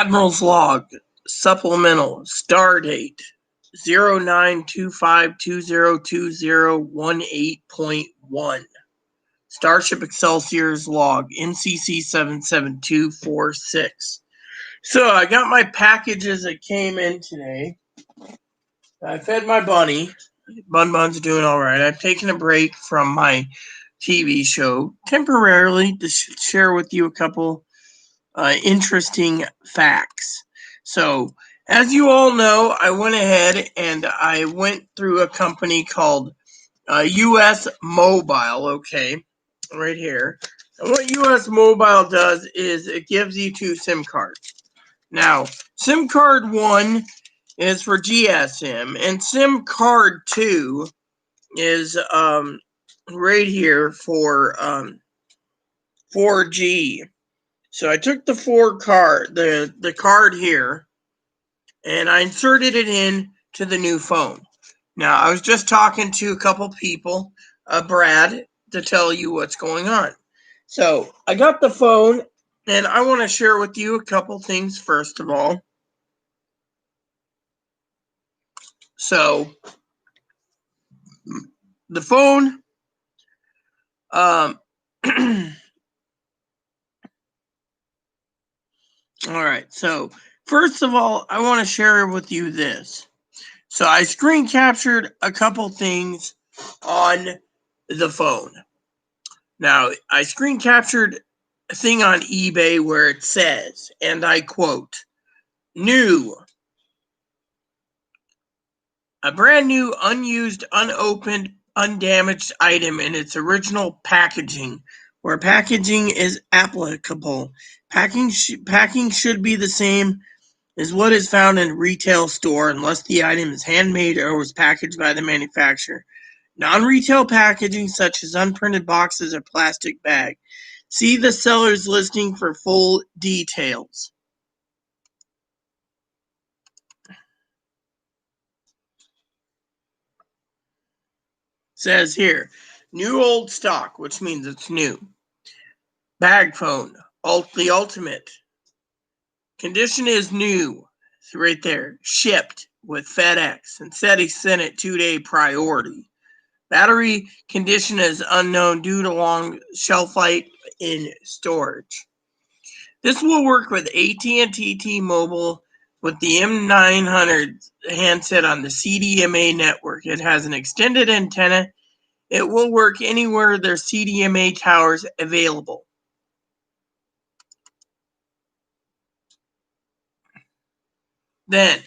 Admiral's log, supplemental, Stardate 0925202018.1. Starship Excelsior's log, NCC 77246. So I got my packages that came in today. I fed my bunny. Bun's doing all right. I've taken a break from my TV show temporarily to share with you a couple interesting facts. So, as you all know, I went ahead and I went through a company called US Mobile, okay, right here. And what US Mobile does is it gives you 2 SIM cards. Now, SIM card 1 is for GSM, and SIM card 2 is right here for 4G. So I took the the card here, and I inserted it in to the new phone. Now, I was just talking to a couple people, Brad, to tell you what's going on. So I got the phone, and I want to share with you a couple things first of all. So the phone, all right. So first of all, I want to share with you this. So I screen captured a couple things on the phone. Now, I screen captured a thing on eBay where it says, and I quote, new, a brand new, unused, unopened, undamaged item in its original packaging, where packaging is applicable. Packing should be the same as what is found in a retail store unless the item is handmade or was packaged by the manufacturer. Non-retail packaging such as unprinted boxes or plastic bag. See the seller's listing for full details. Says here, new old stock, which means it's new. Bag phone, the ultimate. Condition is new. It's right there. Shipped with FedEx and said he sent it 2-day priority. Battery condition is unknown due to long shelf life in storage. This will work with AT&T T-Mobile with the M900 handset on the CDMA network. It has an extended antenna. It will work anywhere there's CDMA towers available. Then,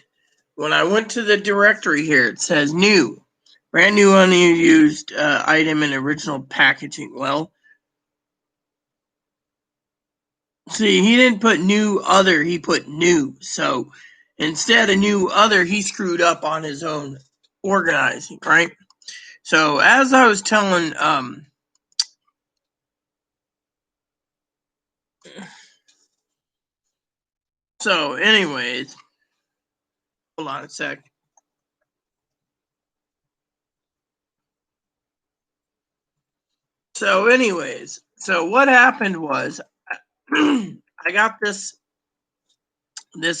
when I went to the directory here, it says new. Brand new unused item in original packaging. Well, see, he didn't put new other, he put new. So instead of new other, he screwed up on his own organizing, right? So as I was telling, so anyways, hold on a sec. So anyways, so what happened was I got this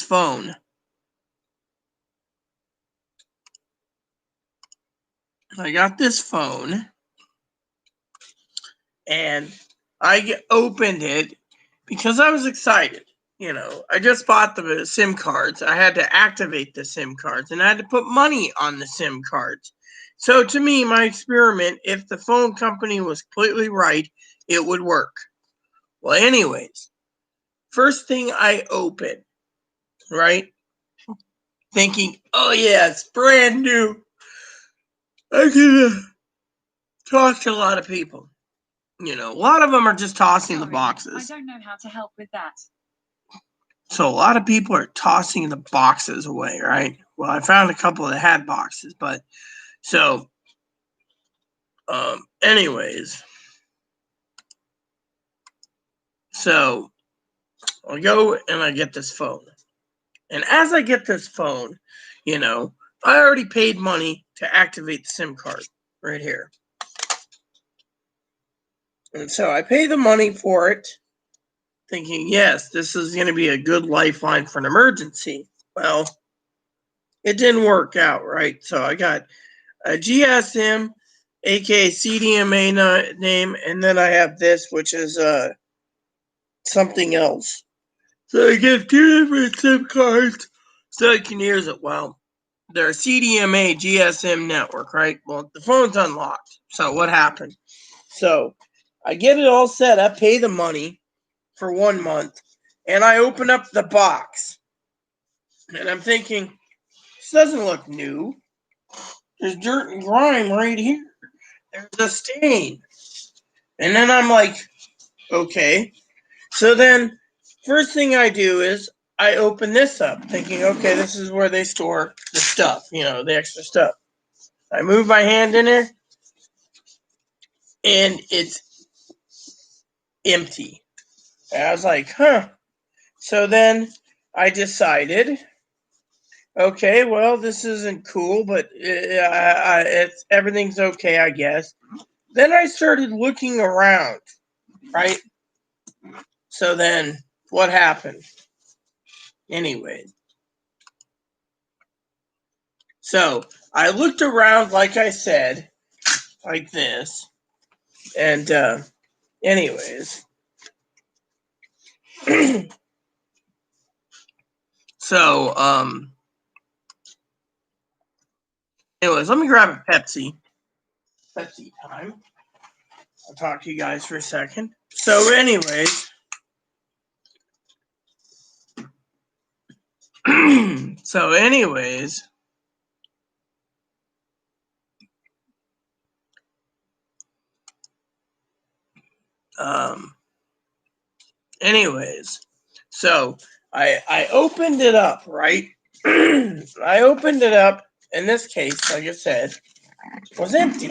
phone. I got this phone and I opened it because I was excited. You know, I just bought the SIM cards. I had to activate the SIM cards and I had to put money on the SIM cards. So to me, my experiment, if the phone company was completely right, it would work. Well, anyways, first thing I open, right? Thinking, oh yeah, it's brand new. I can talk to a lot of people. You know, a lot of them are just tossing the boxes. I don't know how to help with that. So a lot of people are tossing the boxes away, right? Well, I found a couple that had boxes, but so anyways, so I go and I get this phone. And as I get this phone, you know, I already paid money to activate the SIM card right here. And so I pay the money for it. thinking, yes, this is going to be a good lifeline for an emergency. Well, it didn't work out, right? So I got a GSM, aka CDMA name, and then I have this, which is something else. So I get two different SIM cards so I can use it. Well, they're CDMA GSM network, right? Well, the phone's unlocked. So what happened? So I get it all set up, pay the money for 1 month, and I open up the box. And I'm thinking, this doesn't look new. There's dirt and grime right here. There's a stain. And then I'm like, okay. So then, first thing I do is I open this up, thinking, okay, this is where they store the stuff, the extra stuff. I move my hand in there, and it's empty. And I was like, huh. So then I decided, okay, well, this isn't cool, but everything's okay, I guess. Then I started looking around, right? So then what happened? Anyways. So I looked around, like I said, like this. And anyways. So anyways, let me grab a Pepsi. Pepsi time. I'll talk to you guys for a second. So anyways. So anyways. Anyways. So I opened it up, right? I opened it up. In this case, like I said, was empty.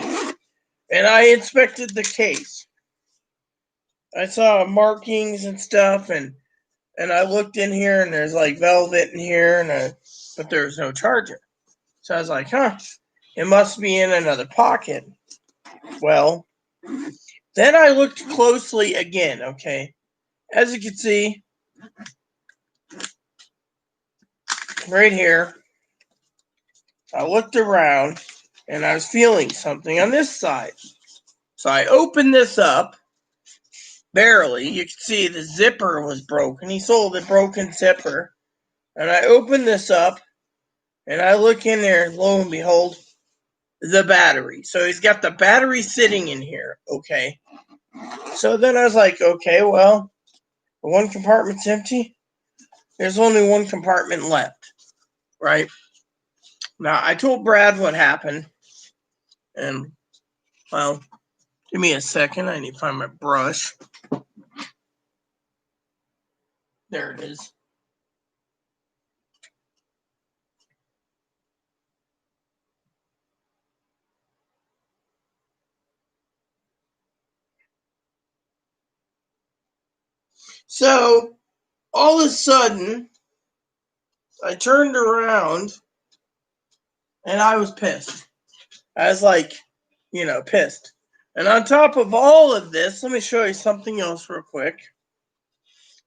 And I inspected the case. I saw markings and stuff, and I looked in here, and there's like velvet in here, but there's no charger. So I was like, huh, it must be in another pocket. Well, then I looked closely again, okay? As you can see, right here, I looked around, and I was feeling something on this side. So I opened this up, barely. You can see the zipper was broken. He sold a broken zipper. And I opened this up, and I look in there, and lo and behold, the battery. So he's got the battery sitting in here, okay? So then I was like, okay, well, the one compartment's empty. There's only one compartment left, right? Now, I told Brad what happened, and, well, give me a second. I need to find my brush. There it is. So, all of a sudden, I turned around, and I was pissed. I was like, pissed. And on top of all of this, let me show you something else real quick.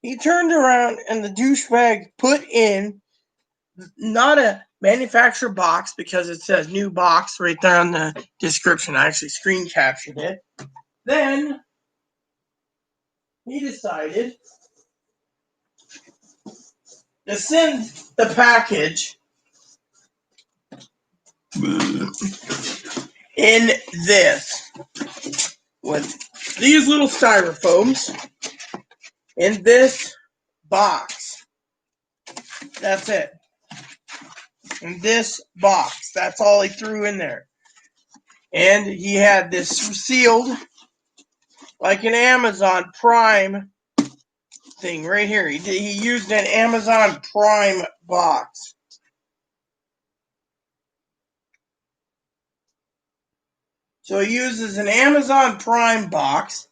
He turned around, and the douchebag put in not a manufacturer box, because it says new box right there on the description. I actually screen captured it. Then he decided to send the package in this, with these little styrofoams in this box. That's it. In this box. That's all he threw in there. And he had this sealed like an Amazon Prime thing right here. He used an Amazon Prime box. So he uses an Amazon Prime box,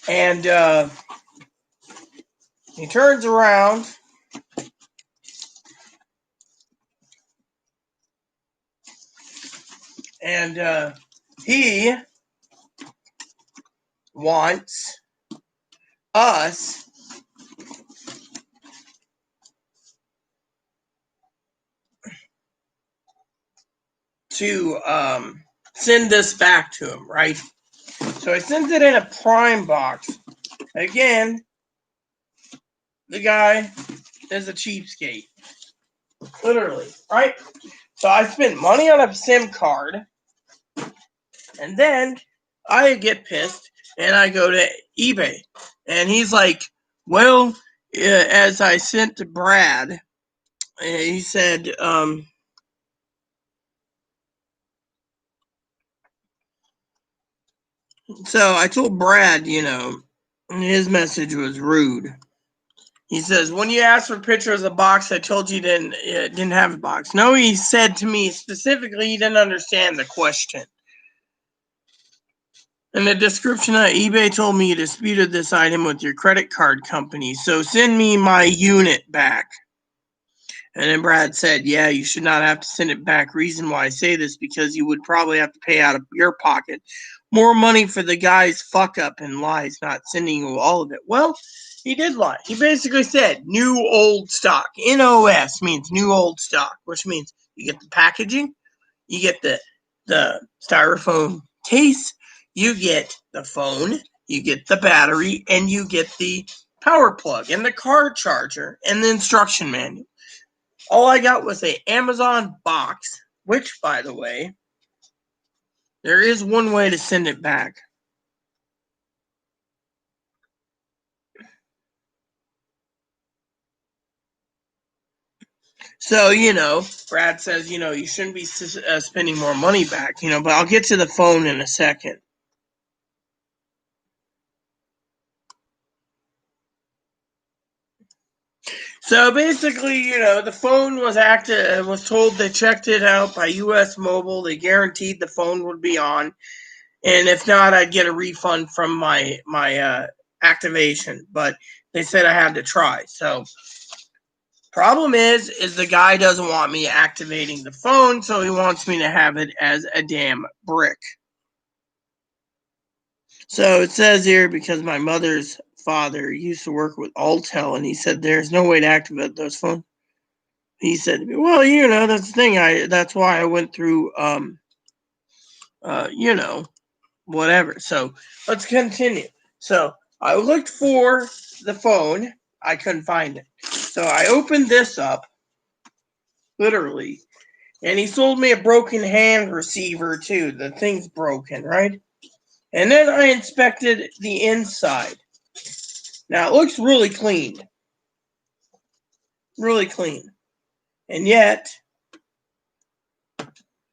and he turns around, and he wants us to send this back to him, right? So I sent it in a Prime box. Again, the guy is a cheapskate. Literally, right? So I spent money on a SIM card, and then I get pissed, and I go to eBay. And he's like, well, as I sent to Brad, he said, so I told Brad, his message was rude. He says, when you asked for pictures of the box, I told you didn't have a box. No, he said to me specifically he didn't understand the question. In the description on eBay told me you disputed this item with your credit card company, so send me my unit back. And then Brad said, yeah, you should not have to send it back. Reason why I say this, because you would probably have to pay out of your pocket more money for the guy's fuck up and lies, not sending you all of it. Well, he did lie. He basically said new old stock. NOS means new old stock, which means you get the packaging, you get the styrofoam case, you get the phone, you get the battery, and you get the power plug and the car charger and the instruction manual. All I got was an Amazon box, which, by the way, there is one way to send it back. So, Brad says, you shouldn't be spending more money back, but I'll get to the phone in a second. So basically, the phone was active. Was told they checked it out by U.S. Mobile. They guaranteed the phone would be on, and if not, I'd get a refund from my activation. But they said I had to try. So problem is the guy doesn't want me activating the phone, so he wants me to have it as a damn brick. So it says here, because my mother's father used to work with Alltel, and he said there's no way to activate those phones. He said, well, that's the thing. That's why I went through, whatever. So let's continue. So I looked for the phone. I couldn't find it. So I opened this up, literally, and he sold me a broken hand receiver too. The thing's broken, right? And then I inspected the inside. Now it looks really clean. Really clean. And yet,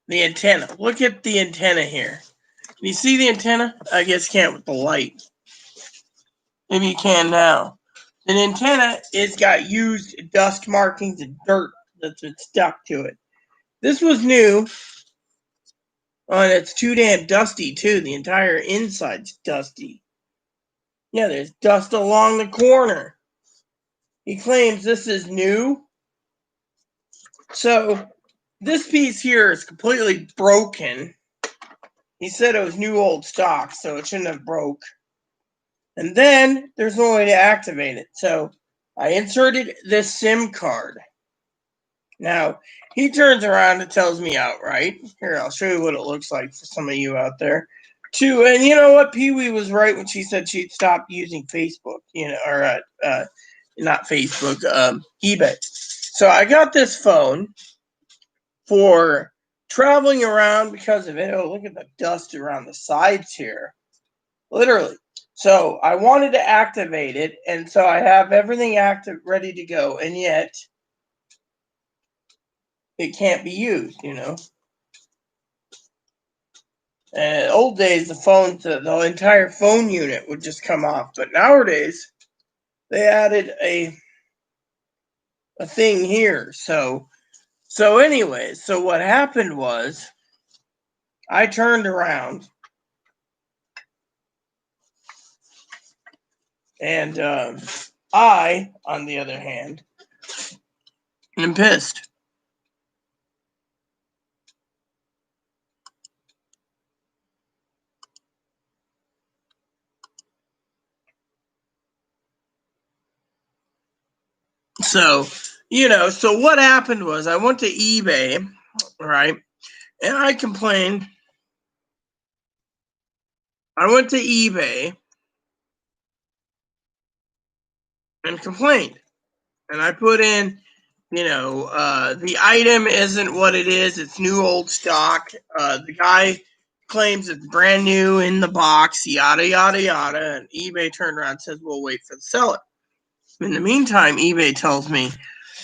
the antenna. Look at the antenna here. Can you see the antenna? I guess you can't with the light. Maybe you can now. The antenna is got used dust markings and dirt that's been stuck to it. This was new. And it's too damn dusty too. The entire inside's dusty. Yeah, there's dust along the corner. He claims this is new. So this piece here is completely broken. He said it was new old stock, so it shouldn't have broke. And then there's no way to activate it. So I inserted this SIM card. Now, he turns around and tells me outright. Here, I'll show you what it looks like for some of you out there. And you know what? Pee-wee was right when she said she'd stop using Facebook, or not Facebook, eBay. So I got this phone for traveling around because of it. Oh, look at the dust around the sides here. Literally. So I wanted to activate it, and so I have everything active, ready to go, and yet it can't be used, And in old days, the entire phone unit would just come off, but nowadays they added a thing here. So anyways, so what happened was I turned around and I, on the other hand, am pissed. So, so what happened was I went to eBay, right? And I complained. I went to eBay and complained. And I put in, the item isn't what it is. It's new old stock. The guy claims it's brand new in the box, yada, yada, yada. And eBay turned around and says, we'll wait for the seller. In the meantime, eBay tells me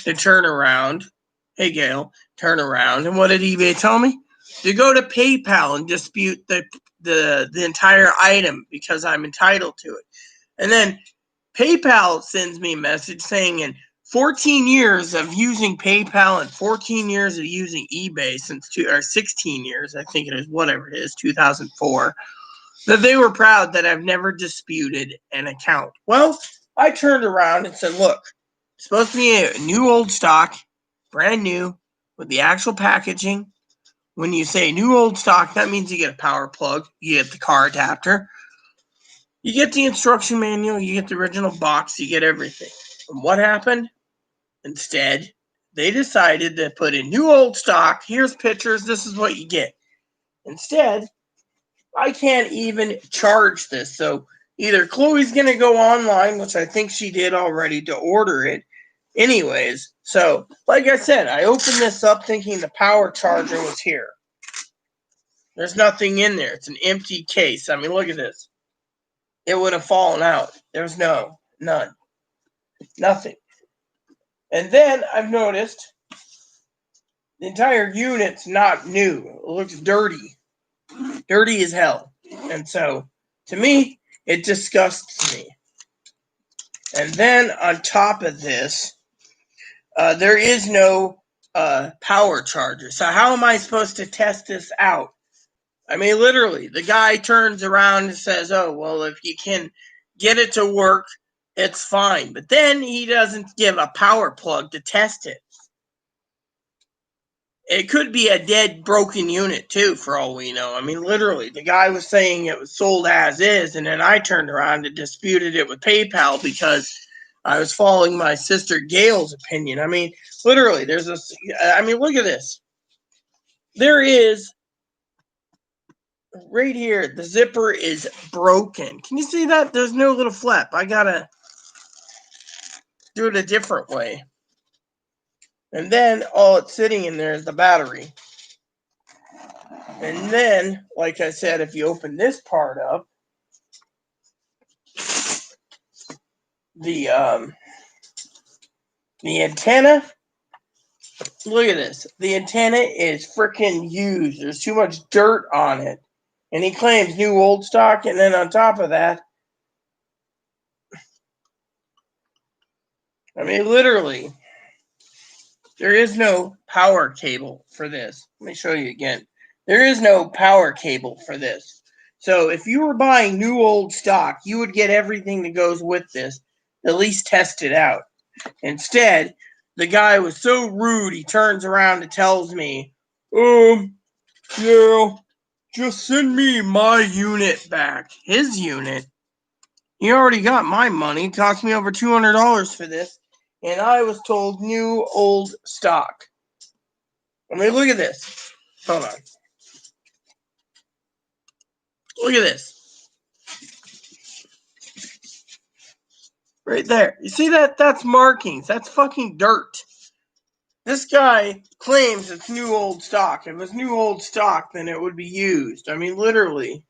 to turn around. Hey, Gail, turn around. And what did eBay tell me? To go to PayPal and dispute the entire item because I'm entitled to it. And then PayPal sends me a message saying in 14 years of using PayPal and 14 years of using eBay since 16 years, I think it is, whatever it is, 2004, that they were proud that I've never disputed an account. Well, I turned around and said, look, it's supposed to be a new old stock, brand new, with the actual packaging. When you say new old stock, that means you get a power plug, you get the car adapter, you get the instruction manual, you get the original box, you get everything. And what happened? Instead, they decided to put in new old stock. Here's pictures. This is what you get. Instead, I can't even charge this. So either Chloe's going to go online, which I think she did already, to order it. Anyways, so like I said, I opened this up thinking the power charger was here. There's nothing in there. It's an empty case. I mean, look at this. It would have fallen out. There's none. Nothing. And then I've noticed the entire unit's not new. It looks dirty. Dirty as hell. And so, to me, it disgusts me. And then on top of this, there is no power charger. So how am I supposed to test this out? I mean, literally, the guy turns around and says, oh, well, if you can get it to work, it's fine. But then he doesn't give a power plug to test it. It could be a dead, broken unit, too, for all we know. I mean, literally, the guy was saying it was sold as is, and then I turned around and disputed it with PayPal because I was following my sister Gail's opinion. I mean, literally, look at this. There is, right here, the zipper is broken. Can you see that? There's no little flap. I gotta do it a different way. And then all it's sitting in there is the battery. And then, like I said, if you open this part up, the antenna, look at this. The antenna is freaking used. There's too much dirt on it. And he claims new old stock, and then on top of that, I mean, literally, there is no power cable for this. Let me show you again. There is no power cable for this. So if you were buying new old stock, you would get everything that goes with this, at least test it out. Instead, the guy was so rude, he turns around and tells me, yeah, just send me my unit back. His unit? He already got my money. It cost me over $200 for this. And I was told new old stock. I mean, look at this. Hold on. Look at this. Right there. You see that? That's markings. That's fucking dirt. This guy claims it's new old stock. If it was new old stock, then it would be used. I mean, literally.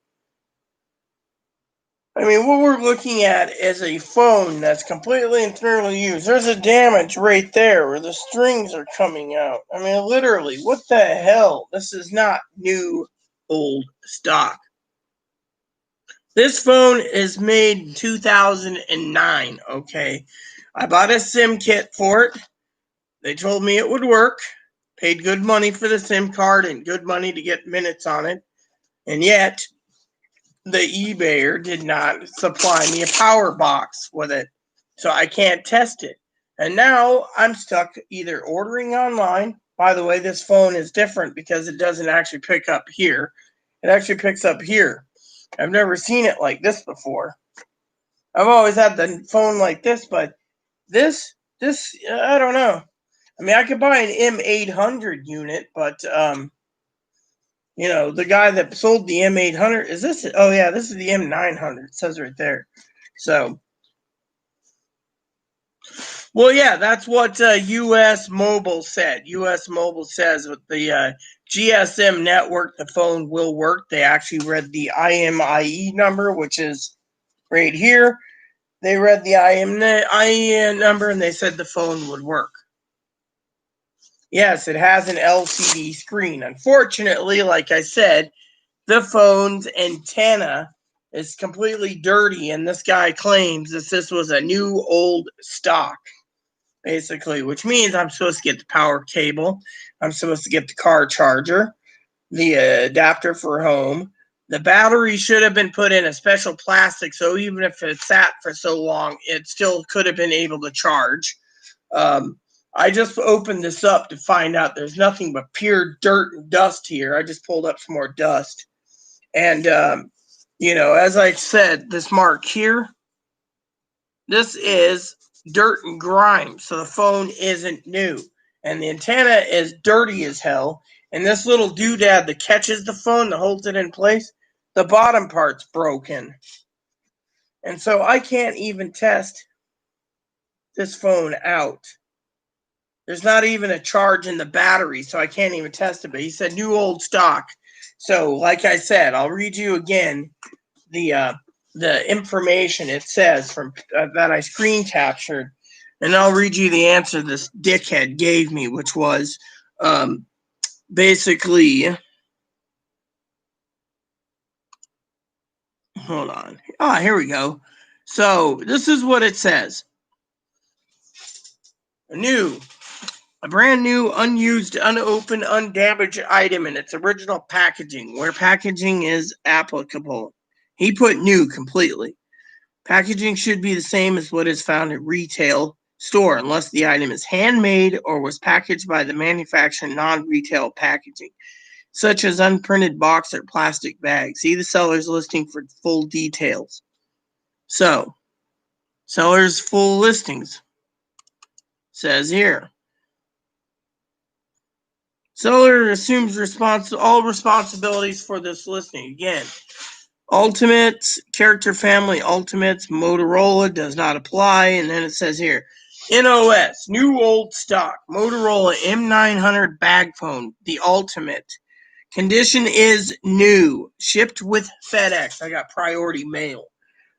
I mean, what we're looking at is a phone that's completely internally used. There's a damage right there where the strings are coming out. I mean, literally, what the hell? This is not new old stock. This phone is made in 2009, okay? I bought a SIM kit for it. They told me it would work. Paid good money for the SIM card and good money to get minutes on it. And yet, the eBayer did not supply me a power box with it, so I can't test it. And now I'm stuck either ordering online. By the way, this phone is different because it doesn't actually pick up here. It actually picks up here. I've never seen it like this before. I've always had the phone like this, but this this, I don't know. I mean, I could buy an M800 unit, but you know, the guy that sold the M800, is this? Oh yeah, this is the M900. It says right there. So, well, yeah, that's what US Mobile said. US Mobile says with the GSM network, the phone will work. They actually read the IMEI number, which is right here. They read the IMEI number and they said the phone would work. Yes, it has an LCD screen. Unfortunately, like I said, the phone's antenna is completely dirty, and this guy claims that this was a new old stock, basically, which means I'm supposed to get the power cable, I'm supposed to get the car charger, the adapter for home. The battery should have been put in a special plastic, so even if it sat for so long, it still could have been able to charge. I just opened this up to find out there's nothing but pure dirt and dust here. I just pulled up some more dust. And, you know, as I said, this mark here, this is dirt and grime. So the phone isn't new. And the antenna is dirty as hell. And this little doodad that catches the phone, that holds it in place, the bottom part's broken. And so I can't even test this phone out. There's not even a charge in the battery, so I can't even test it. But he said new old stock. So, like I said, I'll read you again the information it says from that I screen captured, and I'll read you the answer this dickhead gave me, which was basically. Hold on. Ah, here we go. So this is what it says. A brand new, unused, unopened, undamaged item in its original packaging, where packaging is applicable. He put new completely. Packaging should be the same as what is found at retail store, unless the item is handmade or was packaged by the manufacturer in non-retail packaging, such as unprinted box or plastic bag. See the seller's listing for full details. So, seller's full listings says here. Seller assumes all responsibilities for this listing. Again, Ultimates, character family Ultimates, Motorola does not apply. And then it says here, NOS, new old stock, Motorola M900 bag phone, the Ultimate. Condition is new, shipped with FedEx. I got priority mail.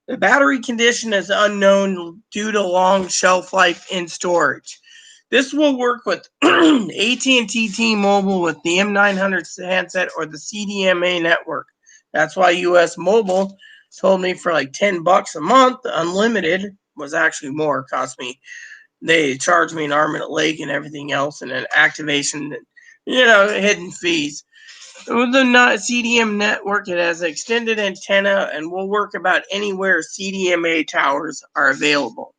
The battery condition is unknown due to long shelf life in storage. This will work with AT&T T-Mobile with the M900 handset or the CDMA network. That's why US Mobile told me for like $10 a month, unlimited was actually more. It cost me. They charged me an arm and a leg and everything else, and an activation, hidden fees. With the CDM network, it has an extended antenna and will work about anywhere CDMA towers are available.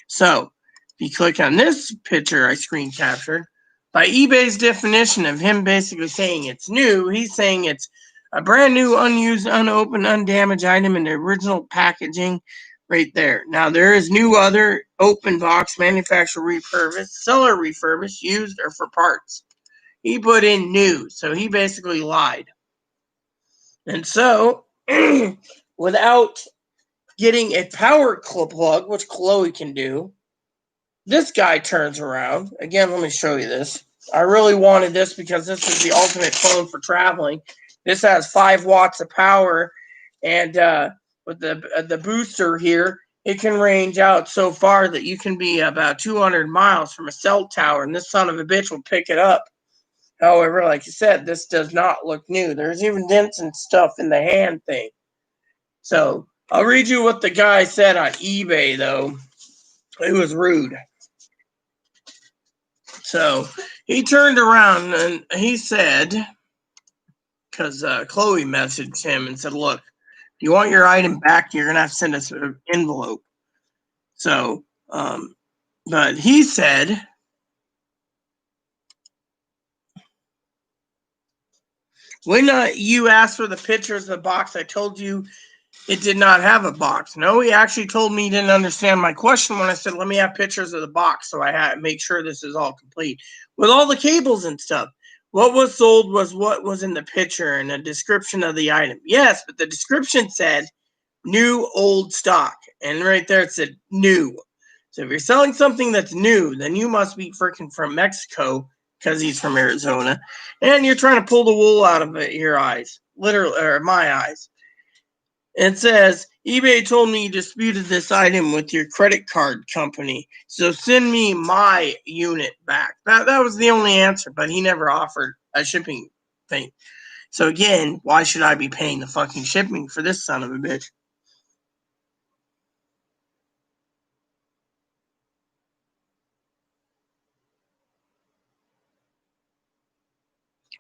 So, if you click on this picture I screen captured, by eBay's definition of him basically saying it's new, he's saying it's a brand new, unused, unopened, undamaged item in the original packaging right there. Now, there is new other open box, manufacturer refurbished, seller refurbished, used, or for parts. He put in new, so he basically lied. And so, without getting a power plug, which Chloe can do, this guy turns around. Again, let me show you this. I really wanted this because this is the ultimate phone for traveling. This has 5 watts of power, and with the booster here, it can range out so far that you can be about 200 miles from a cell tower, and this son of a bitch will pick it up. However, like you said, this does not look new. There's even dents and stuff in the hand thing. So I'll read you what the guy said on eBay, though. It was rude. So he turned around and he said, because Chloe messaged him and said, look, if you want your item back, you're going to have to send us an envelope. So, but he said, when you asked for the pictures of the box, I told you It did not have a box. No, he actually told me he didn't understand my question when I said, let me have pictures of the box so I had make sure this is all complete with all the cables and stuff. What was sold was what was in the picture and a description of the item. Yes, but the description said new old stock. And right there it said new. So if you're selling something that's new, then you must be freaking from Mexico because he's from Arizona. And you're trying to pull the wool out of your eyes. Literally, or my eyes. It says, eBay told me you disputed this item with your credit card company, so send me my unit back. That was the only answer, but he never offered a shipping thing. So again, why should I be paying the fucking shipping for this son of a bitch?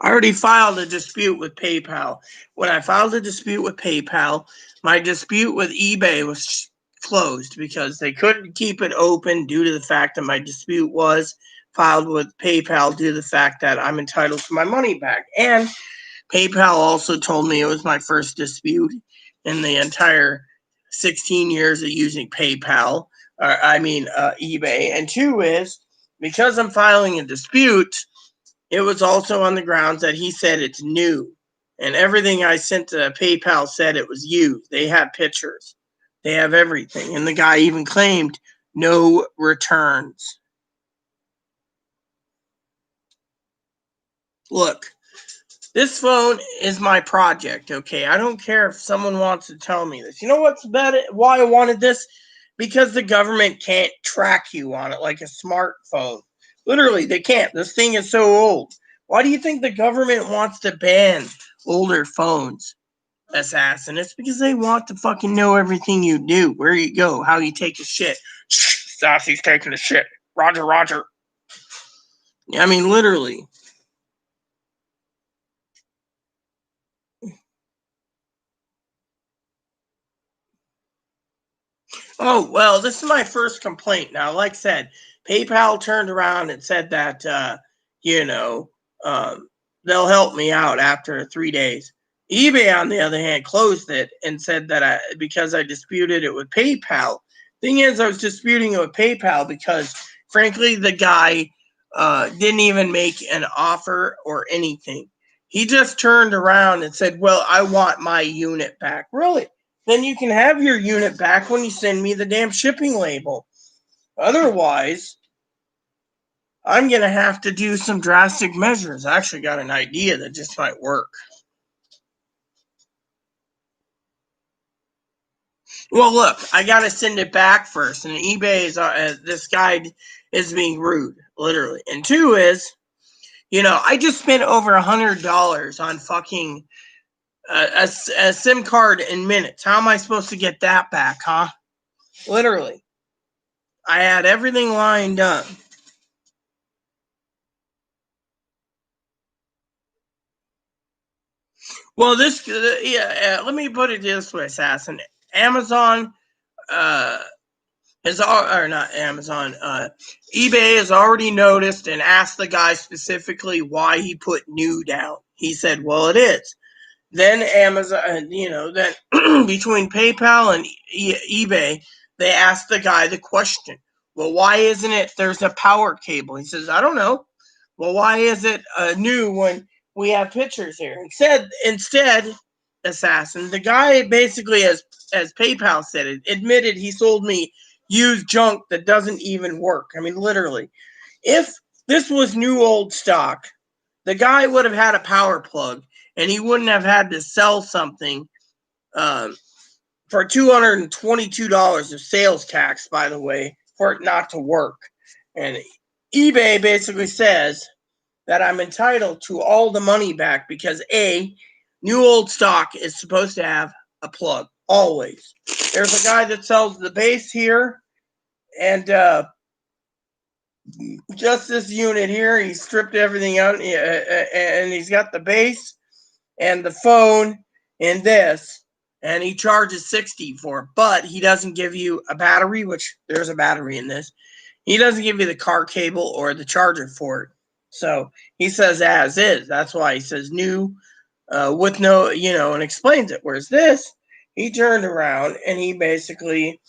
I already filed a dispute with PayPal. When I filed a dispute with PayPal, my dispute with eBay was closed because they couldn't keep it open due to the fact that my dispute was filed with PayPal due to the fact that I'm entitled to my money back. And PayPal also told me it was my first dispute in the entire 16 years of using PayPal, eBay. And two is because I'm filing a dispute, it was also on the grounds that he said it's new. And everything I sent to PayPal said it was used. They have pictures. They have everything. And the guy even claimed no returns. Look, this phone is my project, okay? I don't care if someone wants to tell me this. You know what's about it? Why I wanted this? Because the government can't track you on it like a smartphone. Literally, they can't. This thing is so old. Why do you think the government wants to ban older phones, Assassin? It's because they want to fucking know everything you do, where you go, how you take a shit. Sassy's taking a shit. Roger, roger. I mean, literally. Oh, well, this is my first complaint. Now, like I said, PayPal turned around and said that, you know, um, they'll help me out after 3 days. eBay, on the other hand, closed it and said that because I disputed it with PayPal. Thing is, I was disputing it with PayPal because, frankly, the guy didn't even make an offer or anything. He just turned around and said, well, I want my unit back. Really? Then you can have your unit back when you send me the damn shipping label. Otherwise, I'm going to have to do some drastic measures. I actually got an idea that just might work. Well, look, I got to send it back first, and eBay is this guy is being rude, literally. And two is, I just spent over $100 on fucking a SIM card in minutes. How am I supposed to get that back, huh? Literally, I had everything lined up. Well, let me put it this way, Assassin. Amazon uh, or not Amazon, eBay has already noticed and asked the guy specifically why he put new down. He said, well, it is. Then Amazon, then between PayPal and eBay, they asked the guy the question, well, why isn't it there's a power cable? He says, I don't know. Well, why is it new when we have pictures here? Instead, Assassin, the guy basically, as PayPal said it, admitted he sold me used junk that doesn't even work. I mean, literally. If this was new old stock, the guy would have had a power plug and he wouldn't have had to sell something for $222 of sales tax, by the way, for it not to work. And eBay basically says that I'm entitled to all the money back because new old stock is supposed to have a plug always. There's a guy that sells the base here, and just this unit here, he stripped everything out, and he's got the base and the phone and this, and he charges $60 for it, but he doesn't give you a battery, which there's a battery in this. He doesn't give you the car cable or the charger for it. So he says as is. That's why he says new with no, and explains it. Whereas this, he turned around and he basically,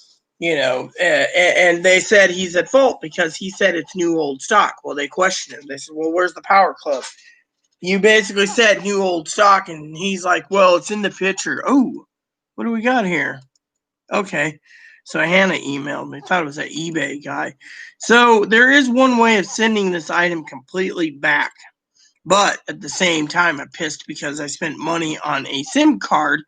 and they said he's at fault because he said it's new old stock. Well, they questioned him. They said, well, where's the power club? You basically said new old stock, and he's like, well, it's in the picture. Oh, what do we got here? Okay. So Hannah emailed me. I thought it was an eBay guy. So there is one way of sending this item completely back. But at the same time, I'm pissed because I spent money on a SIM card,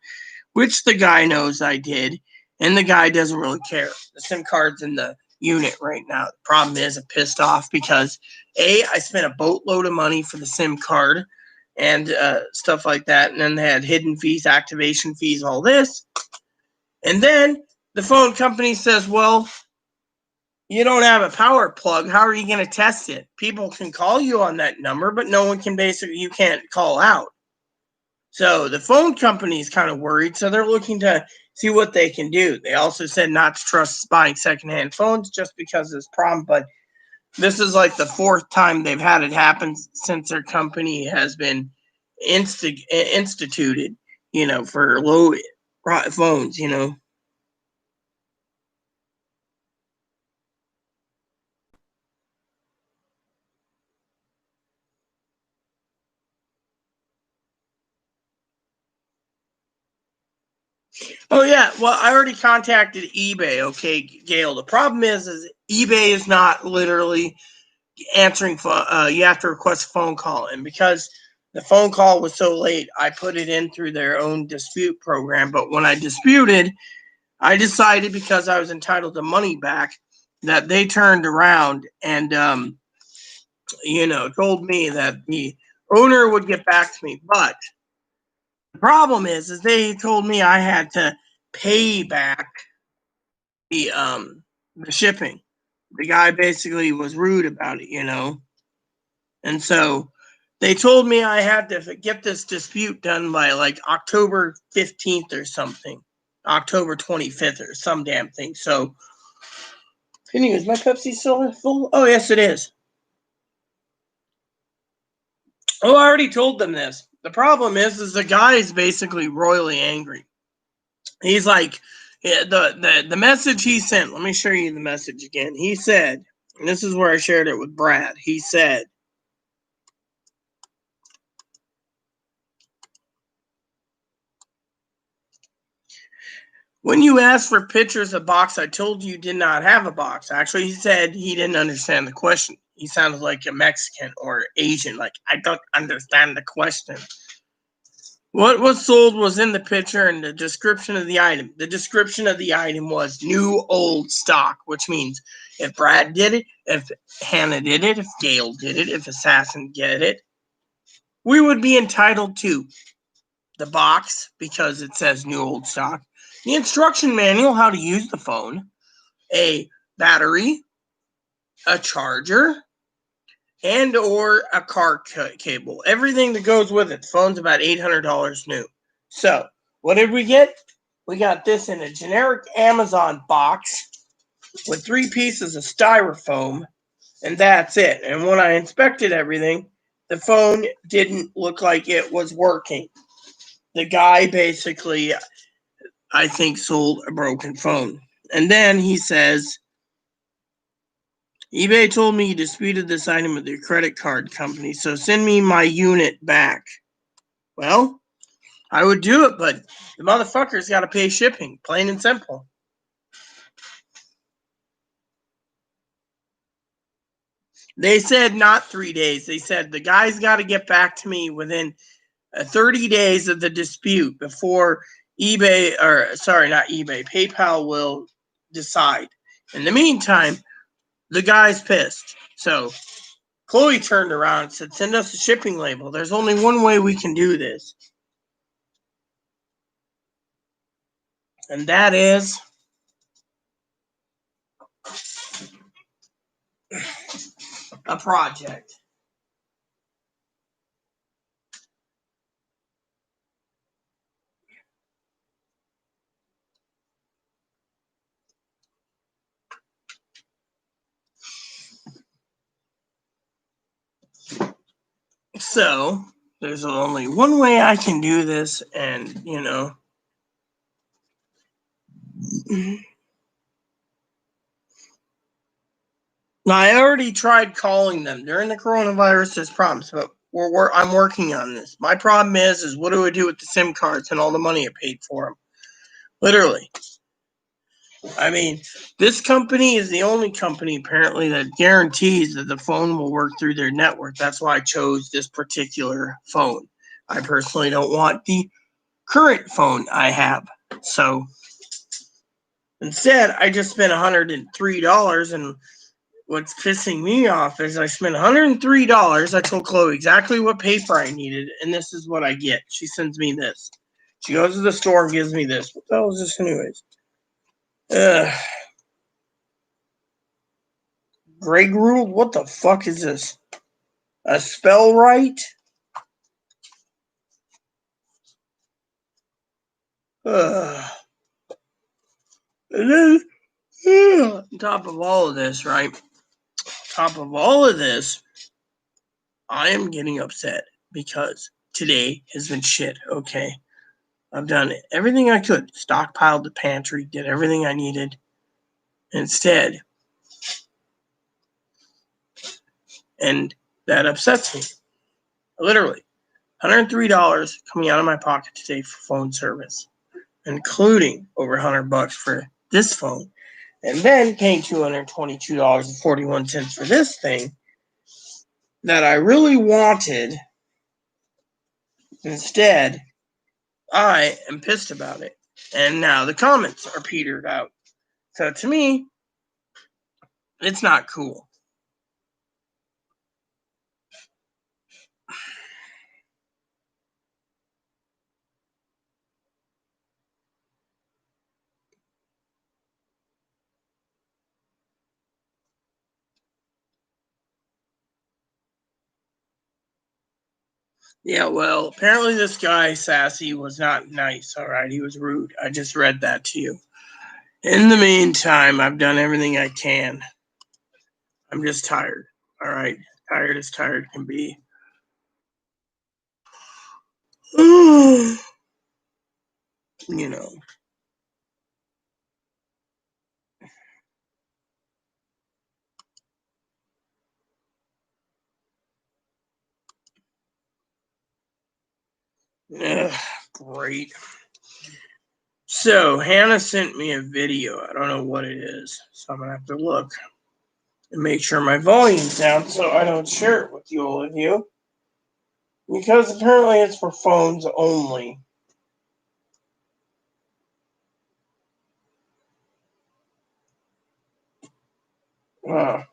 which the guy knows I did, and the guy doesn't really care. The SIM card's in the unit right now. The problem is I'm pissed off because I spent a boatload of money for the SIM card and stuff like that, and then they had hidden fees, activation fees, all this. And then the phone company says, well, you don't have a power plug. How are you going to test it? People can call you on that number, but no one can you can't call out. So the phone company is kind of worried. So they're looking to see what they can do. They also said not to trust buying secondhand phones just because of this problem. But this is like the fourth time they've had it happen since their company has been instituted, for low phones, Oh yeah, well I already contacted eBay. Okay, Gail. The problem is eBay is not literally answering. You have to request a phone call, and because the phone call was so late, I put it in through their own dispute program. But when I disputed, I decided because I was entitled to money back that they turned around and told me that the owner would get back to me, but the problem is they told me I had to pay back the shipping. The guy basically was rude about it, and so they told me I had to get this dispute done by like October 15th or something, October 25th or some damn thing. So, anyways, my Pepsi still full? Oh yes, it is. Oh, I already told them this. The problem is the guy is basically royally angry. He's like, yeah, the message he sent. Let me show you the message again. He said, and this is where I shared it with Brad. He said, when you asked for pictures of box, I told you did not have a box. Actually, he said he didn't understand the question. He sounded like a Mexican or Asian. Like, I don't understand the question. What was sold was in the picture and the description of the item. The description of the item was new old stock, which means if Brad did it, if Hannah did it, if Gail did it, if Assassin did it, we would be entitled to the box because it says new old stock, the instruction manual how to use the phone, a battery, a charger, and or a car cable. Everything that goes with it. The phone's about $800 new. So, what did we get? We got this in a generic Amazon box with 3 pieces of styrofoam, and that's it. And when I inspected everything, the phone didn't look like it was working. The guy basically, I think, sold a broken phone. And then he says, eBay told me you disputed this item with your credit card company, so send me my unit back. Well, I would do it, but the motherfucker's got to pay shipping, plain and simple. They said not 3 days. They said the guy's got to get back to me within 30 days of the dispute before PayPal will decide. In the meantime, the guy's pissed. So Chloe turned around and said, send us a shipping label. There's only one way we can do this. And that is a project. So there's only one way I can do this, and Now, I already tried calling them during the coronavirus. There's problems, but I'm working on this. My problem is what do I do with the SIM cards and all the money I paid for them? Literally. I mean, this company is the only company apparently that guarantees that the phone will work through their network. That's why I chose this particular phone. I personally don't want the current phone I have. So instead, I just spent $103. And what's pissing me off is I spent $103. I told Chloe exactly what paper I needed, and this is what I get. She sends me this. She goes to the store and gives me this. What the hell is this, anyways? Greg ruled? What the fuck is this? A spell right? And then, on top of all of this, right? Top of all of this, I am getting upset because today has been shit, okay? I've done everything I could, stockpiled the pantry, did everything I needed. Instead, and that upsets me. Literally, $103 coming out of my pocket today for phone service, including over $100 for this phone, and then paying $222.41 for this thing that I really wanted. Instead, I am pissed about it. And now the comments are petered out. So to me, it's not cool. Yeah, well, apparently this guy, Sassy, was not nice, all right? He was rude. I just read that to you. In the meantime, I've done everything I can. I'm just tired, all right? Tired as tired can be. You know. Ugh, great. So, Hannah sent me a video. I don't know what it is, so I'm going to have to look and make sure my volume's down so I don't share it with you all of you. Because apparently it's for phones only. What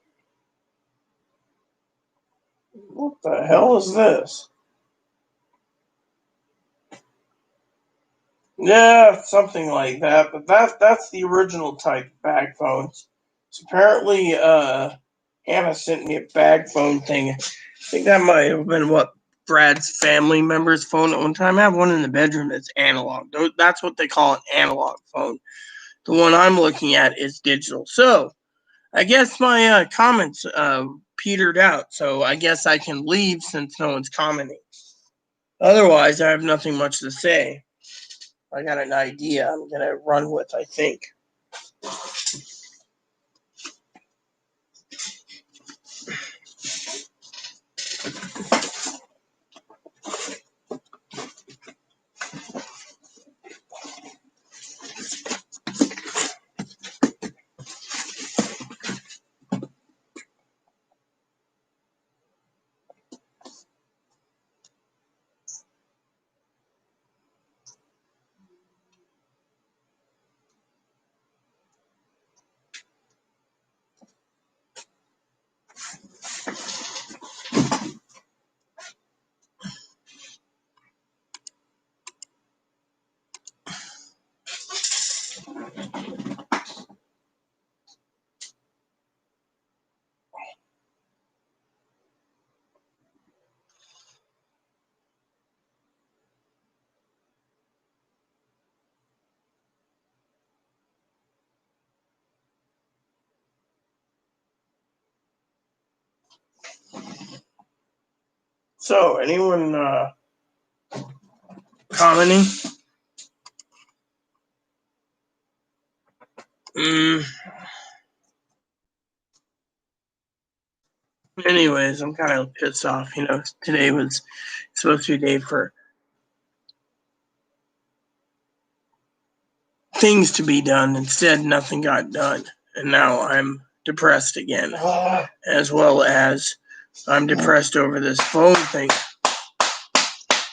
the hell is this? Yeah, something like that. But that's the original type of bag phones. So apparently, Hannah sent me a bag phone thing. I think that might have been what Brad's family member's phone at one time. I have one in the bedroom that's analog. That's what they call an analog phone. The one I'm looking at is digital. So I guess my comments petered out. So I guess I can leave since no one's commenting. Otherwise, I have nothing much to say. I got an idea I'm going to run with, I think. So, anyone commenting? Anyways, I'm kind of pissed off. Today was supposed to be a day for things to be done. Instead, nothing got done. And now I'm depressed again. As well as I'm depressed over this phone thing.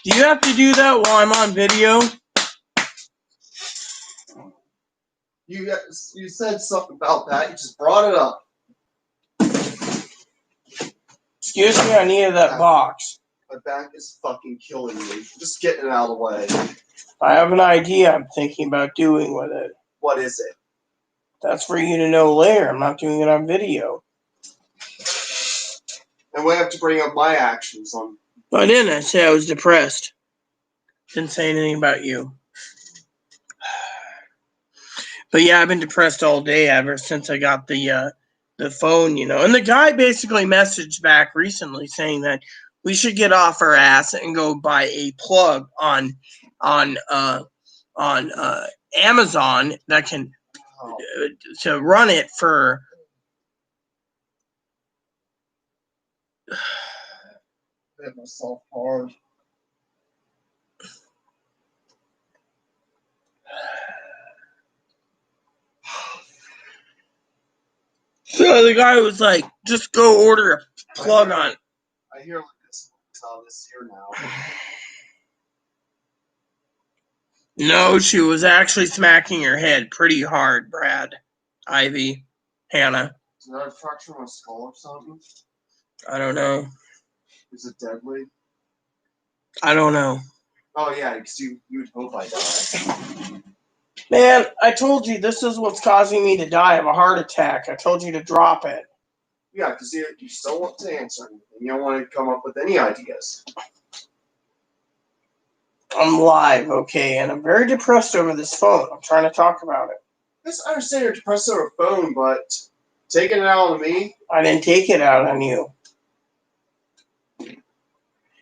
Do you have to do that while I'm on video? You said something about that. You just brought it up. Excuse me, I needed that box. My back is fucking killing me. Just getting it out of the way. I have an idea I'm thinking about doing with it. What is it? That's for you to know later. I'm not doing it on video. And we have to bring up my actions on. I didn't. I said I was depressed. Didn't say anything about you. But yeah, I've been depressed all day ever since I got the phone, And the guy basically messaged back recently saying that we should get off our ass and go buy a plug on Amazon that can to run it for. I hit myself hard. So the guy was like, just go order a plug on. I hear like this here now. No, she was actually smacking her head pretty hard, Brad, Ivy, Hannah. Did I fracture my skull or something? I don't know. Is it deadly? I don't know. Oh yeah, because you would hope I die. Man, I told you this is what's causing me to die of a heart attack. I told you to drop it. Yeah, because you still want to answer anything. You don't want to come up with any ideas. I'm live, okay, and I'm very depressed over this phone. I'm trying to talk about it. I understand you're depressed over a phone, but taking it out on me? I didn't take it out on you.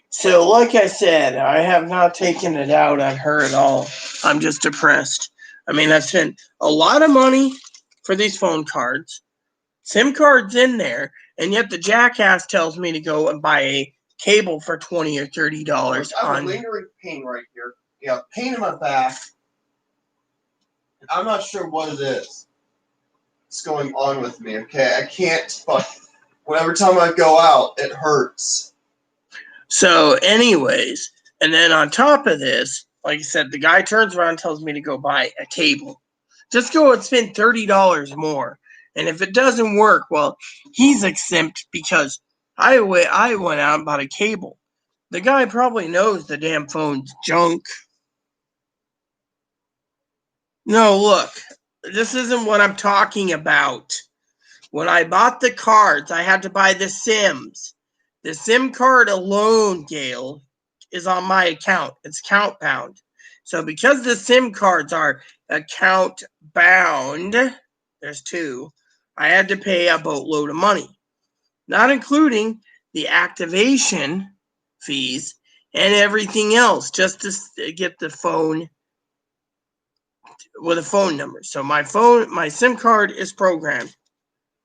So, like I said, I have not taken it out on her at all. I'm just depressed. I mean, I've spent a lot of money for these phone cards. SIM cards in there, and yet the jackass tells me to go and buy a cable for $20 or $30. I have a lingering pain right here. Yeah, pain in my back. I'm not sure what it is. What's going on with me? Okay, I can't. But whenever time I go out, it hurts. So, anyways, and then on top of this, like I said, the guy turns around and tells me to go buy a cable. Just go and spend $30 more. And if it doesn't work, well, he's exempt because I went out and bought a cable. The guy probably knows the damn phone's junk. No, look, this isn't what I'm talking about. When I bought the cards, I had to buy the SIMs. The SIM card alone, Gail, is on my account. It's account bound. So because the SIM cards are account bound, there's two, I had to pay a boatload of money, not including the activation fees and everything else just to get the phone with a phone number. So my SIM card is programmed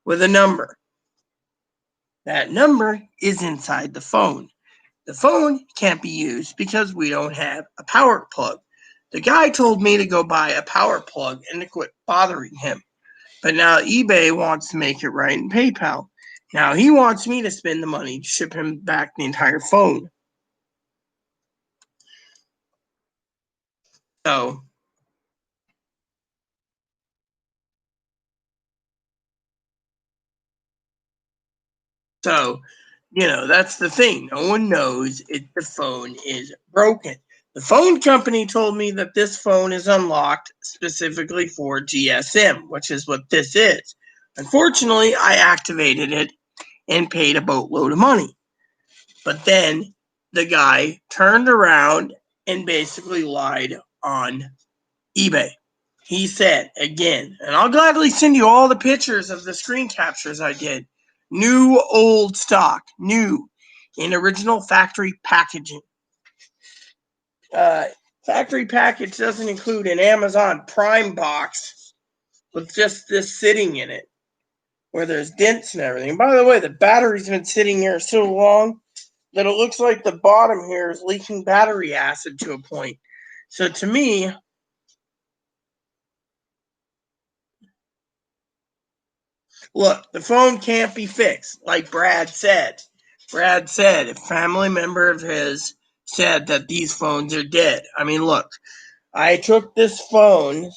with a number. That number is inside the phone. The phone can't be used because we don't have a power plug. The guy told me to go buy a power plug and to quit bothering him. But now eBay wants to make it right in PayPal. Now he wants me to spend the money to ship him back the entire phone. So, that's the thing. No one knows if the phone is broken. The phone company told me that this phone is unlocked specifically for GSM, which is what this is. Unfortunately, I activated it and paid a boatload of money. But then the guy turned around and basically lied on eBay. He said, again, and I'll gladly send you all the pictures of the screen captures I did. New, old stock, new, in original factory packaging. Factory package doesn't include an Amazon Prime box. with just this sitting in it, where there's dents and everything. And by the way, the battery's been sitting here so long that it looks like the bottom here is leaking battery acid to a point. So to me, look, the phone can't be fixed, like Brad said. Brad said a family member of his said that these phones are dead. I mean, look, I took this phone,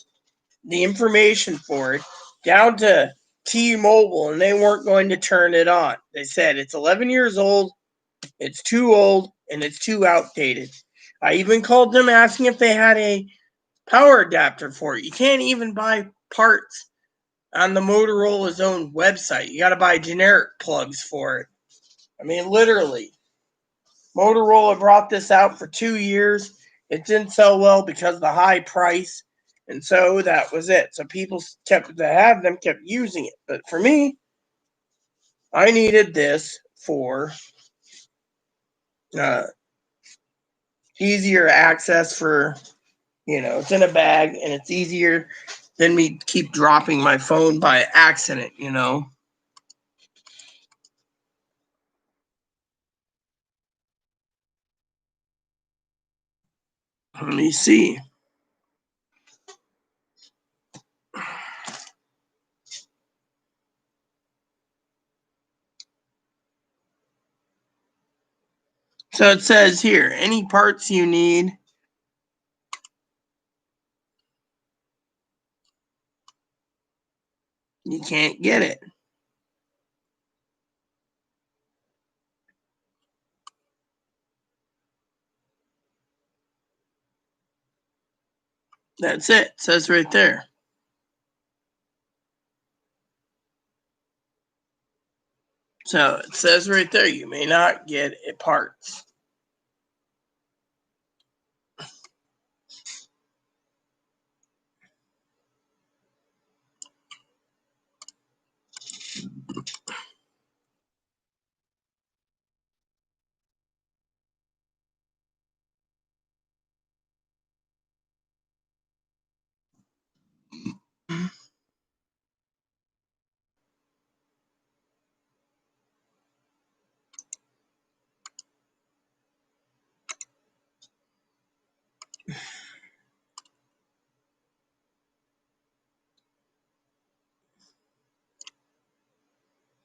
the information for it, down to T-Mobile, and they weren't going to turn it on. They said it's 11 years old, it's too old, and it's too outdated. I even called them asking if they had a power adapter for it. You can't even buy parts on the Motorola's own website. You got to buy generic plugs for it. I mean, literally. Motorola brought this out for 2 years. It didn't sell well because of the high price. And so that was it. So people kept using it. But for me, I needed this for uh, easier access for, it's in a bag and it's easier than me keep dropping my phone by accident. Let me see. So it says here, any parts you need, you can't get it. That's it. It says right there. So it says right there, you may not get it parts.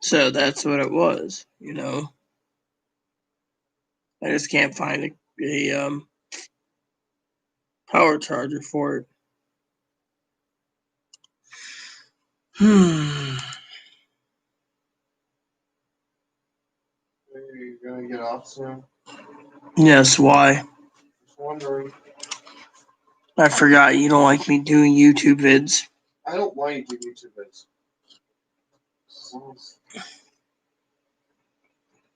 So that's what it was. I just can't find a power charger for it. Are you gonna get off soon? Yes, why? Just wondering. I forgot you don't like me doing YouTube vids. I don't want you to do YouTube vids.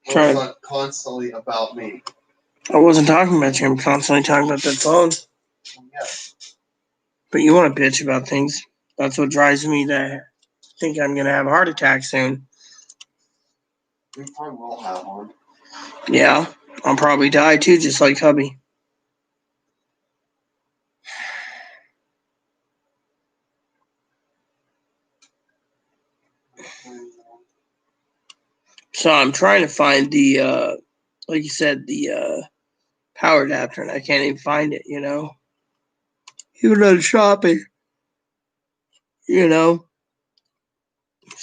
It's not constantly about me. I wasn't talking about you. I'm constantly talking about that phone. Yeah. But you want to bitch about things. That's what drives me to think I'm going to have a heart attack soon. You probably will have one. Yeah, I'll probably die too, just like hubby. So I'm trying to find the, like you said, the power adapter, and I can't even find it. Even on shopping, I'm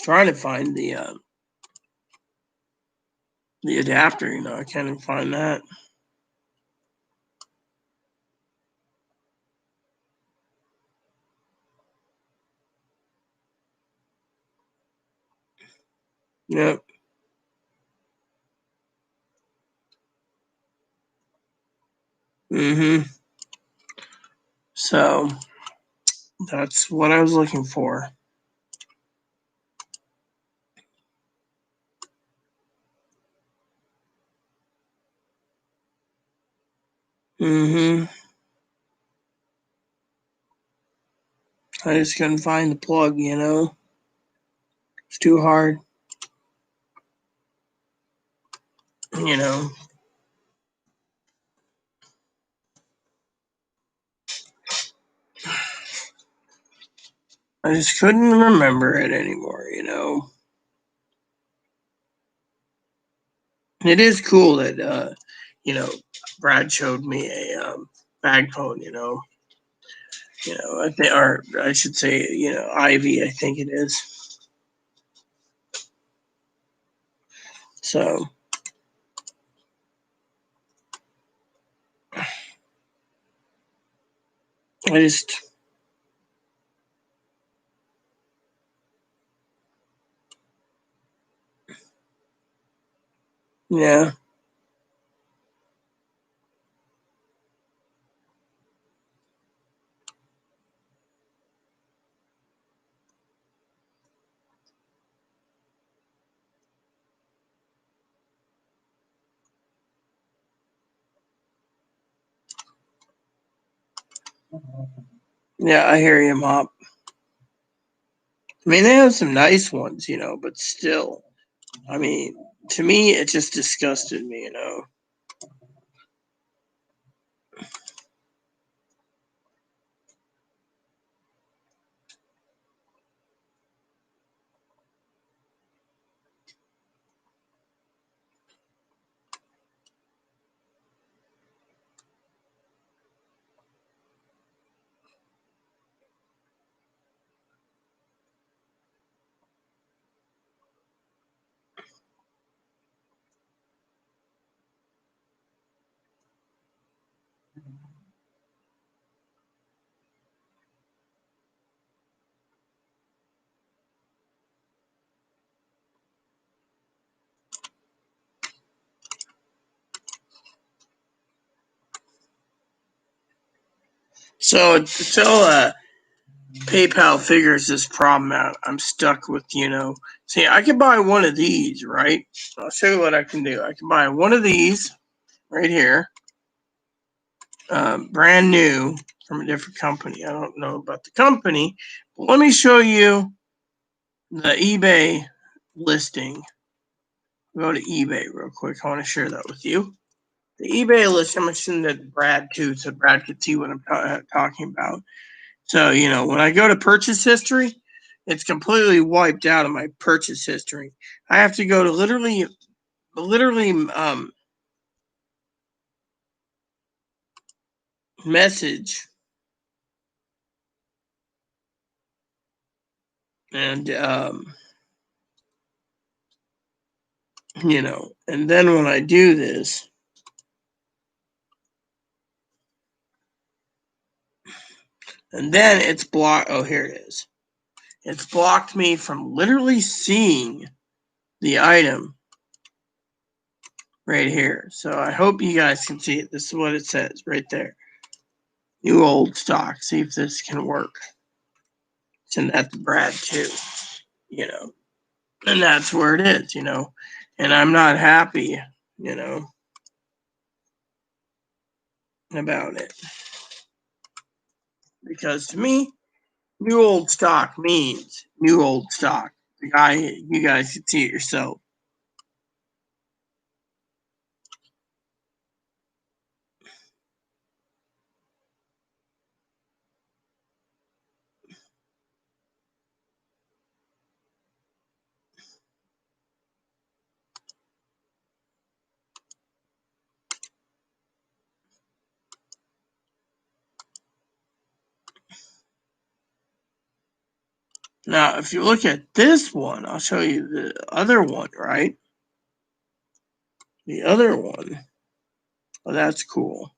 trying to find the adapter, I can't even find that. Yep. So that's what I was looking for. I just couldn't find the plug, It's too hard. You know. I just couldn't remember it anymore, It is cool that Brad showed me a bag phone, I think, or I should say, Ivy, I think it is. So I just, yeah, yeah, I hear you, Mop. I mean, they have some nice ones, but still, I mean, to me, it just disgusted me. So until PayPal figures this problem out, I'm stuck with, see, I can buy one of these, right? I'll show you what I can do. I can buy one of these right here, brand new from a different company. I don't know about the company, but let me show you the eBay listing. Go to eBay real quick. I want to share that with you. The eBay listing, I'm going to send that to Brad too, so Brad could see what I'm talking about. So, when I go to purchase history, it's completely wiped out of my purchase history. I have to go to literally message and and then when I do this, and then it's blocked. Oh, here it is. It's blocked me from literally seeing the item right here. So I hope you guys can see it. This is what it says right there. New old stock. See if this can work. Send that to Brad too. You know, and that's where it is. And I'm not happy, you know, about it because to me, new old stock means new old stock. The guy, you guys can see it yourself. Now, if you look at this one, I'll show you the other one, right? The other one. Oh, that's cool.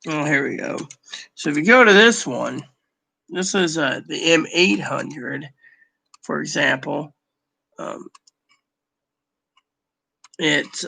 Oh, here we go. So if you go to this one, this is the M800, for example. It's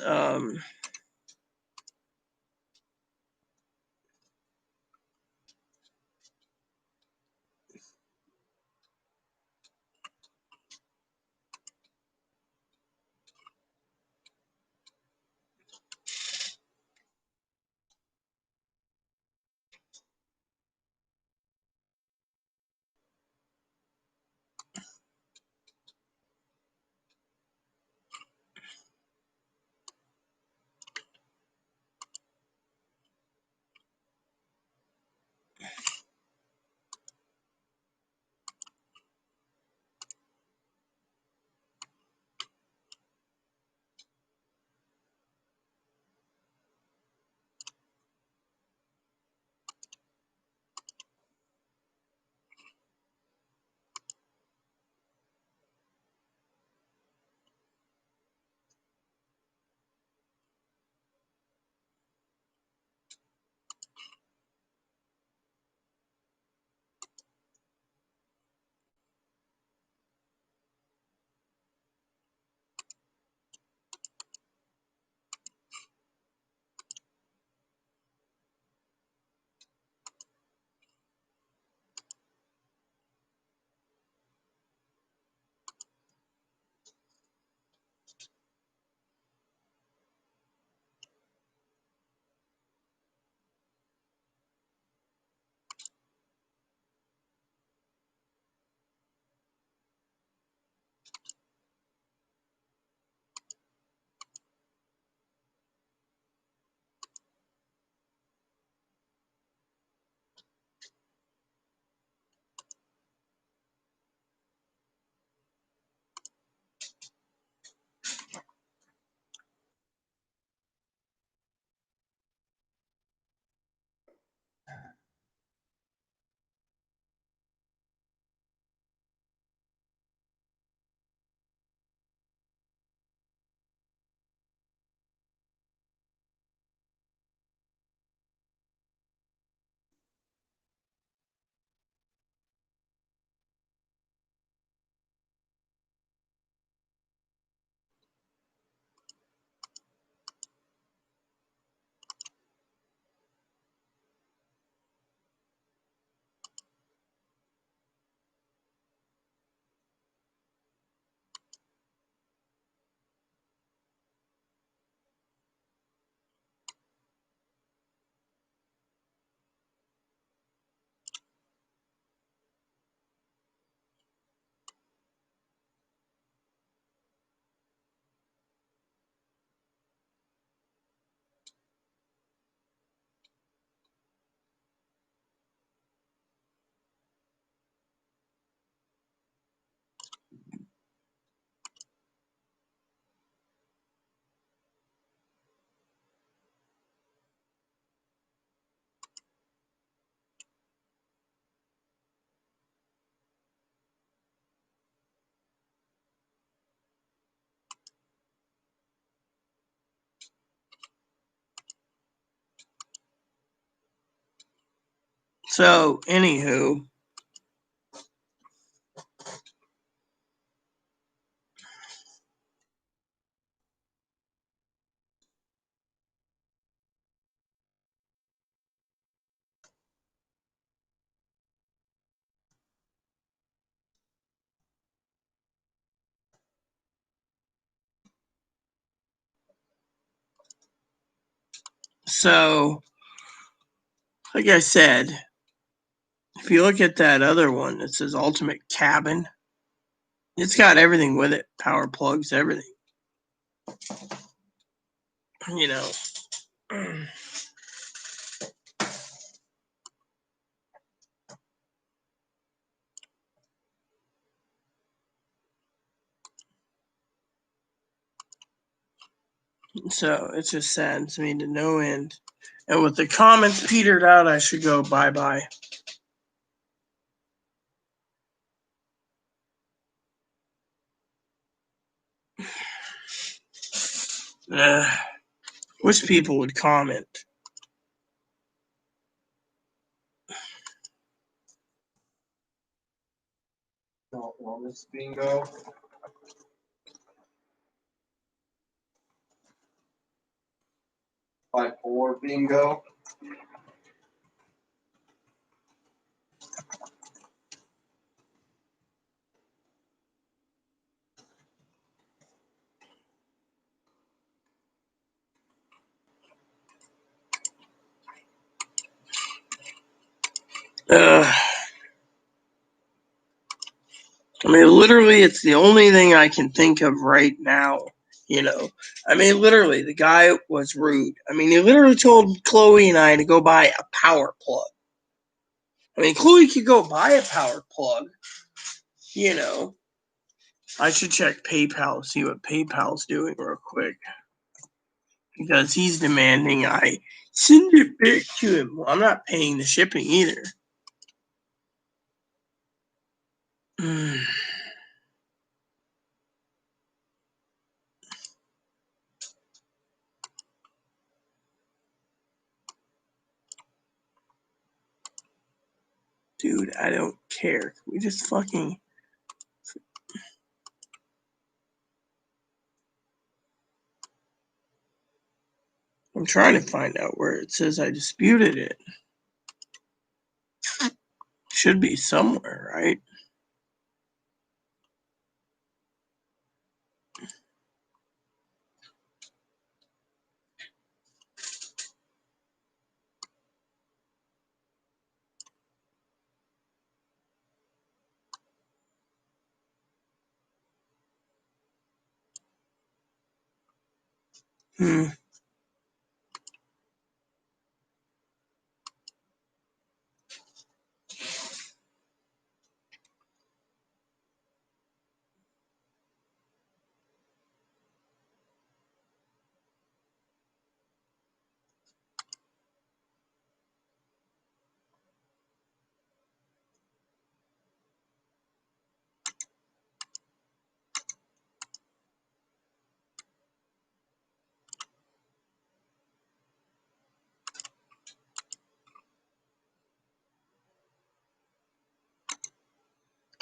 So, anywho. So, like I said, if you look at that other one that says Ultimate Cabin, it's got everything with it. Power plugs, everything. You know. So, it just saddens me to no end. And with the comments petered out, I should go bye-bye. Wish people would comment. No, wellness bingo. 5-4 bingo. I mean, literally, it's the only thing I can think of right now. You know, I mean, literally, the guy was rude. I mean, he literally told Chloe and I to go buy a power plug. I mean, Chloe could go buy a power plug. You know, I should check PayPal, see what PayPal's doing real quick. Because he's demanding I send it back to him. Well, I'm not paying the shipping either. Dude, I don't care. Can we just fucking... I'm trying to find out where it says I disputed it. Should be somewhere, right?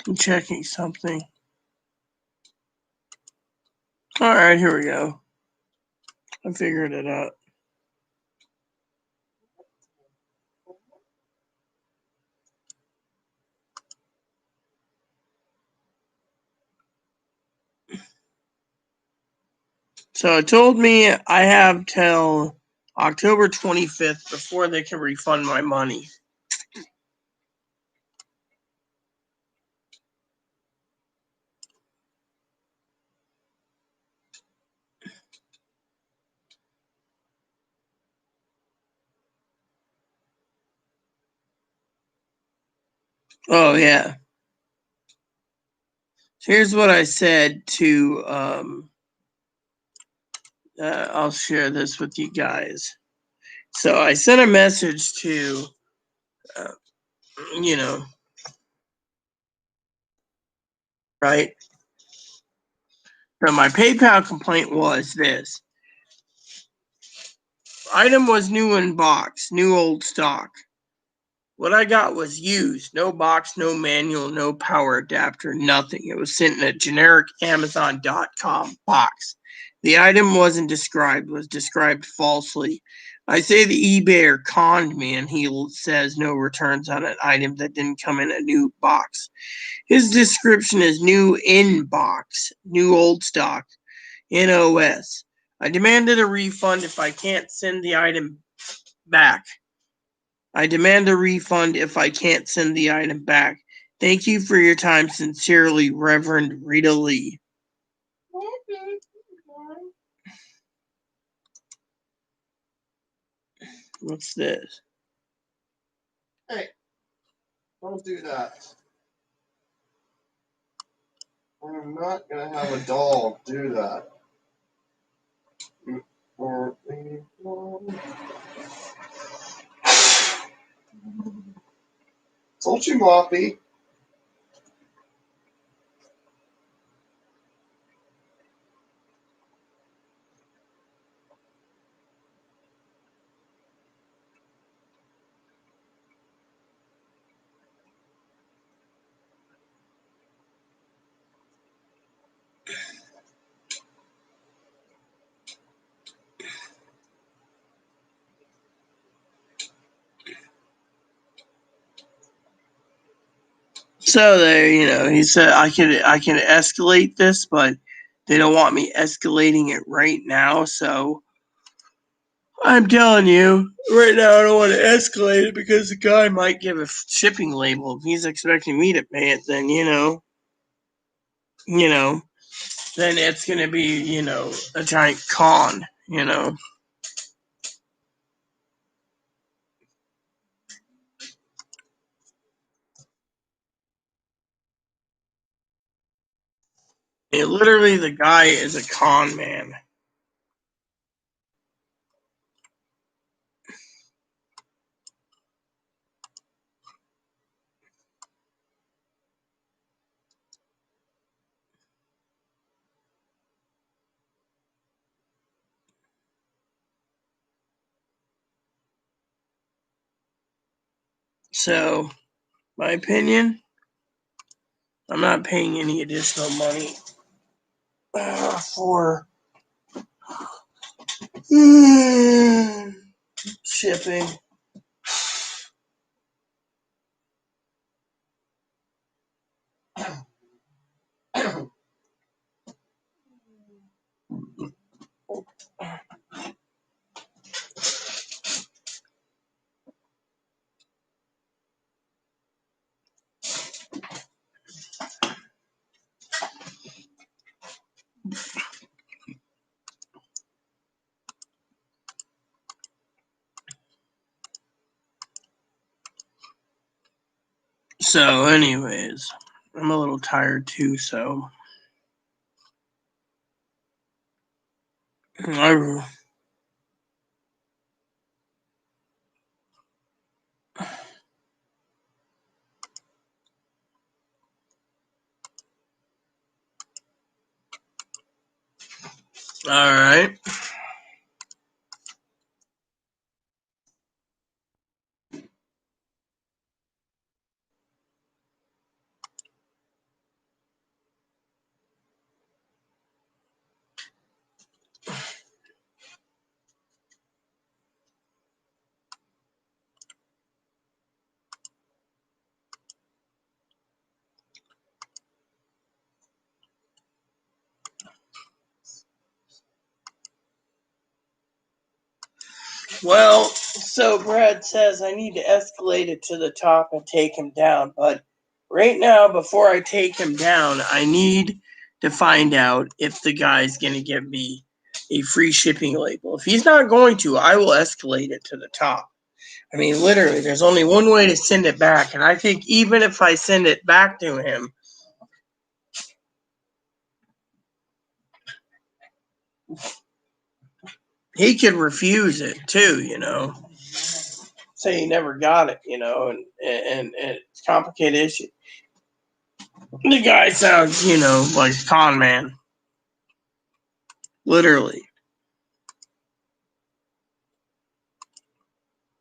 I'm checking something. All right, here we go. I figured it out. So it told me I have till October 25th before they can refund my money. Oh, yeah. Here's what I said to, I'll share this with you guys. So I sent a message to, you know, right? So my PayPal complaint was this. Item was new in box, new old stock. What I got was used. No box, no manual, no power adapter, nothing. It was sent in a generic Amazon.com box. The item wasn't described, was described falsely. I say the eBayer conned me, and he says no returns on an item that didn't come in a new box. His description is new in box, new old stock, NOS. I demanded a refund if I can't send the item back. I demand a refund if I can't send the item back. Thank you for your time. Sincerely, Reverend Rita Lee. What's this? Hey, don't do that. I'm not gonna have a doll do that. Told you, Moppy. So there, he said I can escalate this, but they don't want me escalating it right now. So I'm telling you, right now I don't want to escalate it because the guy might give a shipping label. If he's expecting me to pay it, then then it's gonna be a giant con. Literally, the guy is a con man. So, my opinion, I'm not paying any additional money for shipping. So, anyways, I'm a little tired too, so all right. Well, so Brad says I need to escalate it to the top and take him down, but right now, before I take him down, I need to find out if the guy's going to give me a free shipping label. If he's not going to, I will escalate it to the top. I mean, literally, there's only one way to send it back, and I think even if I send it back to him, he could refuse it too. Say he never got it, and it's a complicated issue. The guy sounds, like a con man. Literally.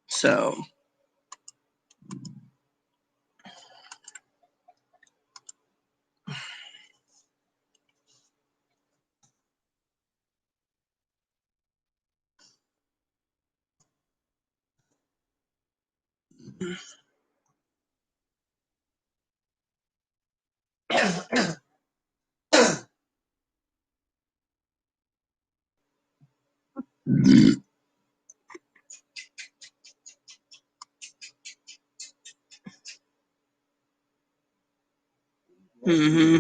So, Mm-hmm.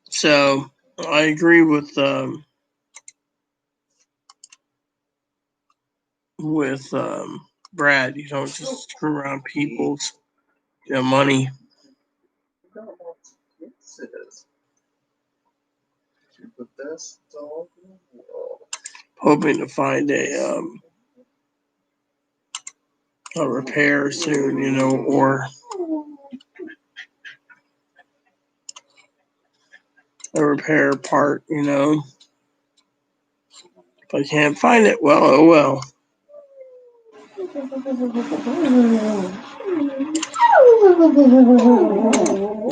So I agree with Brad. You don't just screw around people's money. Yes, it is. The best dog in the world. Hoping to find a repair soon, or a repair part, If I can't find it, well, oh well.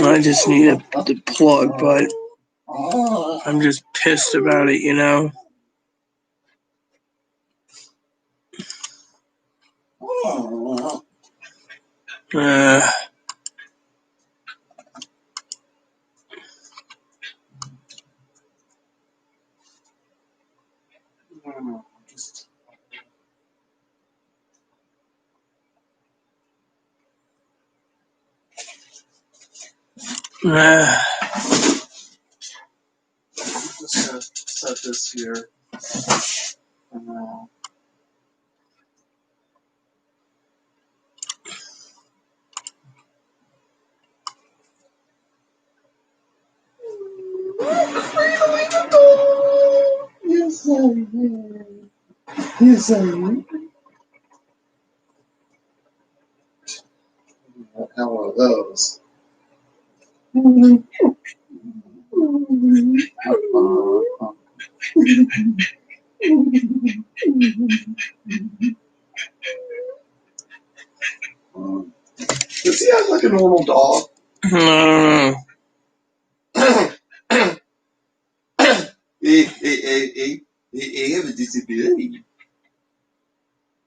I just need the plug, but I'm just pissed about it, Uh, Just set this here. Yes, I am. Yes, I am. How are those? Does he act like a normal dog? He have a disability.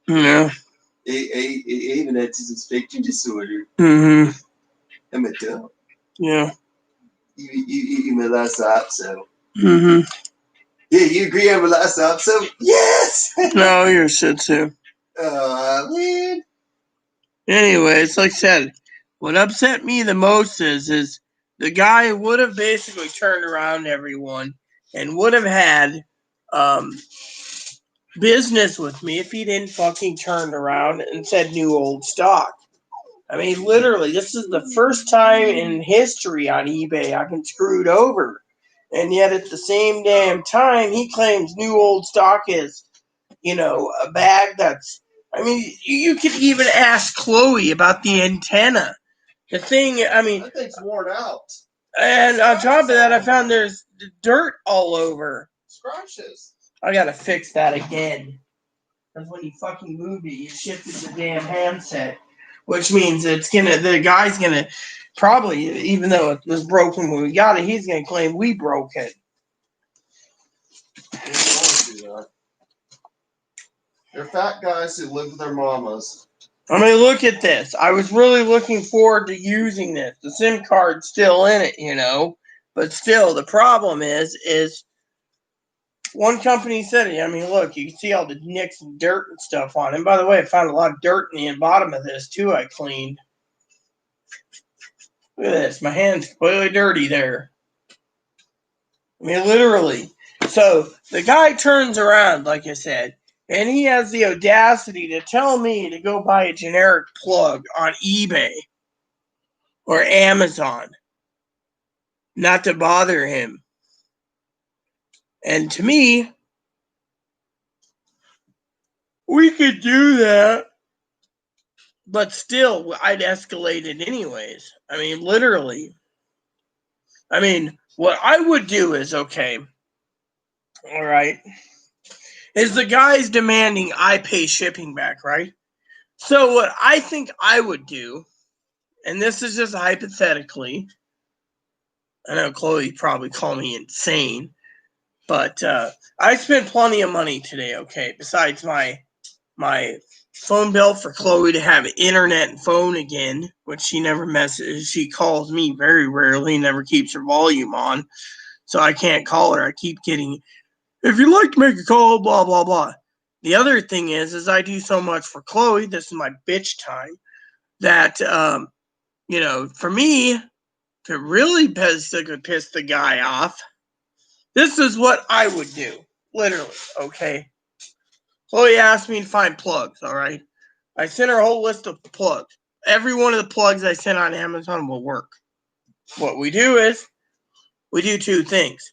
Yeah. He even has a spectrum disorder. Mm-hmm. I'm a dog. Yeah. You my last episode. Mm-hmm. Yeah, you agree on my last episode? Yes! No, you're shit too. Man. Anyways, like I said, what upset me the most is the guy would have basically turned around everyone and would have had business with me if he didn't fucking turn around and said new old stock. I mean, literally, this is the first time in history on eBay I've been screwed over. And yet at the same damn time, he claims new old stock is, a bag that's. I mean, you could even ask Chloe about the antenna. The thing, I mean. That thing's worn out. And on top of that, I found there's dirt all over. Scratches. I gotta fix that again. Because when you fucking moved it, you shifted the damn handset. Which means the guy's gonna probably, even though it was broken when we got it, he's gonna claim we broke it. They're fat guys who live with their mamas. I mean, look at this. I was really looking forward to using this. The SIM card's still in it, but still, the problem is one company said it. I mean, look, you can see all the nicks and dirt and stuff on it. And by the way, I found a lot of dirt in the bottom of this too. I cleaned. Look at this. My hand's completely dirty there. I mean, literally. So the guy turns around, like I said, and he has the audacity to tell me to go buy a generic plug on eBay or Amazon, not to bother him. And to me, we could do that, but still, I'd escalate it anyways. I mean, literally. I mean, what I would do is, okay, all right, is the guy's demanding I pay shipping back, right? So what I think I would do and this is just hypothetically, I know Chloe probably called me insane, but I spent plenty of money today, okay, besides my phone bill for Chloe to have internet and phone again, which she never messages. She calls me very rarely, never keeps her volume on, so I can't call her. I keep getting, if you'd like to make a call, blah, blah, blah. The other thing is I do so much for Chloe, this is my bitch time, that, for me to really piss the guy off, this is what I would do, literally, okay? Chloe asked me to find plugs, all right? I sent her a whole list of plugs. Every one of the plugs I sent on Amazon will work. What we do is we do two things.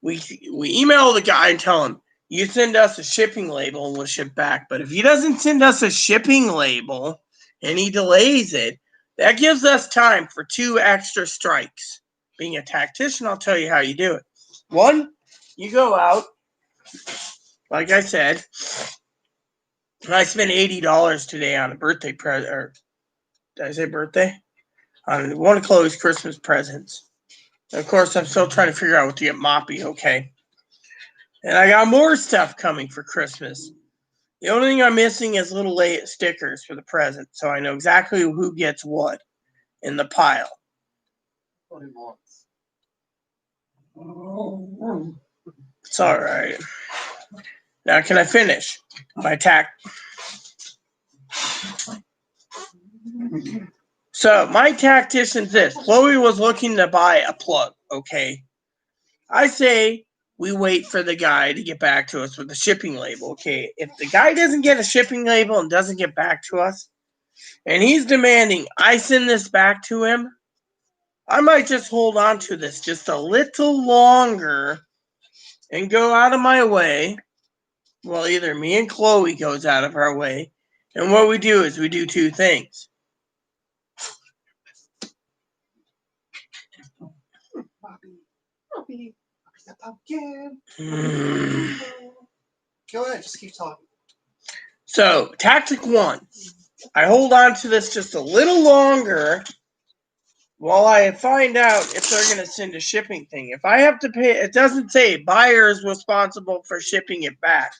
We email the guy and tell him, you send us a shipping label and we'll ship back. But if he doesn't send us a shipping label and he delays it, that gives us time for 2 extra strikes. Being a tactician, I'll tell you how you do it. One, you go out, like I said, I spent $80 today on a birthday present, or did I say birthday? On one of Chloe's Christmas presents. And of course, I'm still trying to figure out what to get Moppy, okay? And I got more stuff coming for Christmas. The only thing I'm missing is little stickers for the present, so I know exactly who gets what in the pile. What he wants. It's all right. Now, can I finish my So, my tactician's this. Chloe was looking to buy a plug, okay? I say we wait for the guy to get back to us with the shipping label, okay? If the guy doesn't get a shipping label and doesn't get back to us, and he's demanding I send this back to him, I might just hold on to this just a little longer and go out of my way. Well, either me and Chloe goes out of our way, and what we do is we do two things. Poppy, the pumpkin. Go ahead, just keep talking. So, tactic 1, I hold on to this just a little longer while I find out if they're going to send a shipping thing. If I have to pay, it doesn't say buyer is responsible for shipping it back.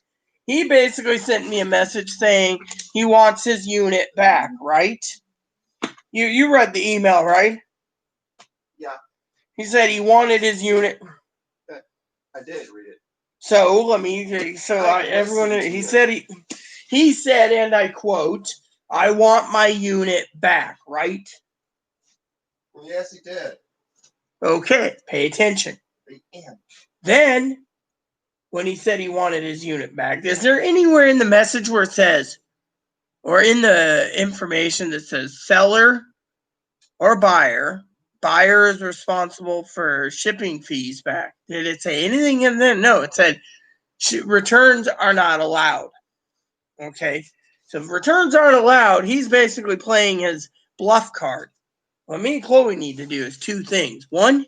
He basically sent me a message saying he wants his unit back, right? You read the email, right? Yeah. He said he wanted his unit. I did read it. So he said, and I quote, I want my unit back, right? Yes, he did. Okay, pay attention. Then, when he said he wanted his unit back, is there anywhere in the message where it says, or in the information that says seller or buyer is responsible for shipping fees back? Did it say anything in there? No, it said returns are not allowed. Okay, so if returns aren't allowed, he's basically playing his bluff card. What me and Chloe need to do is two things. One,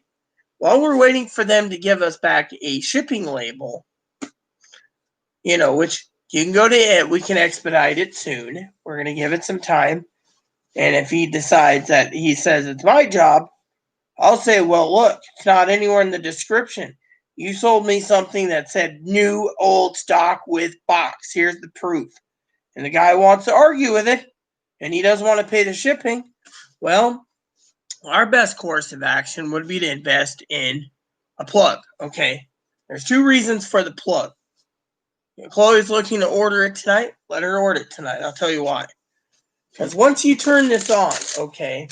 while we're waiting for them to give us back a shipping label, which you can go to it, we can expedite it soon. We're going to give it some time. And if he decides that he says it's my job, I'll say, well, look, it's not anywhere in the description. You sold me something that said new old stock with box. Here's the proof. And the guy wants to argue with it, and he doesn't want to pay the shipping. Well, our best course of action would be to invest in a plug, okay? There's 2 reasons for the plug. If Chloe's looking to order it tonight, let her order it tonight. I'll tell you why. Because once you turn this on, okay,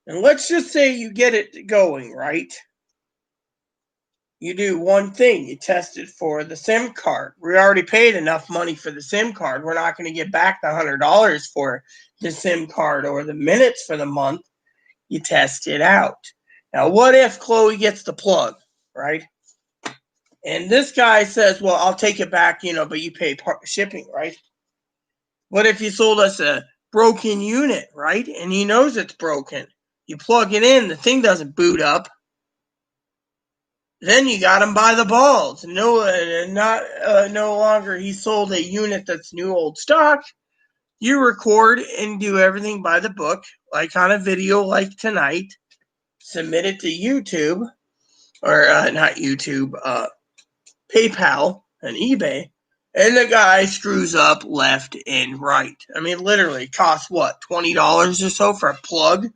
and let's just say you get it going, right? You do one thing. You test it for the SIM card. We already paid enough money for the SIM card. We're not going to get back the $100 for the SIM card or the minutes for the month. You test it out. Now, what if Chloe gets the plug, right? And this guy says, well, I'll take it back, but you pay shipping, right? What if you sold us a broken unit, right? And he knows it's broken. You plug it in, the thing doesn't boot up. Then you got him by the balls. No longer he sold a unit that's new old stock. You record and do everything by the book, like on a video like tonight. Submit it to YouTube, or not YouTube, PayPal and eBay. And the guy screws up left and right. I mean, literally, it costs what, $20 or so for a plug?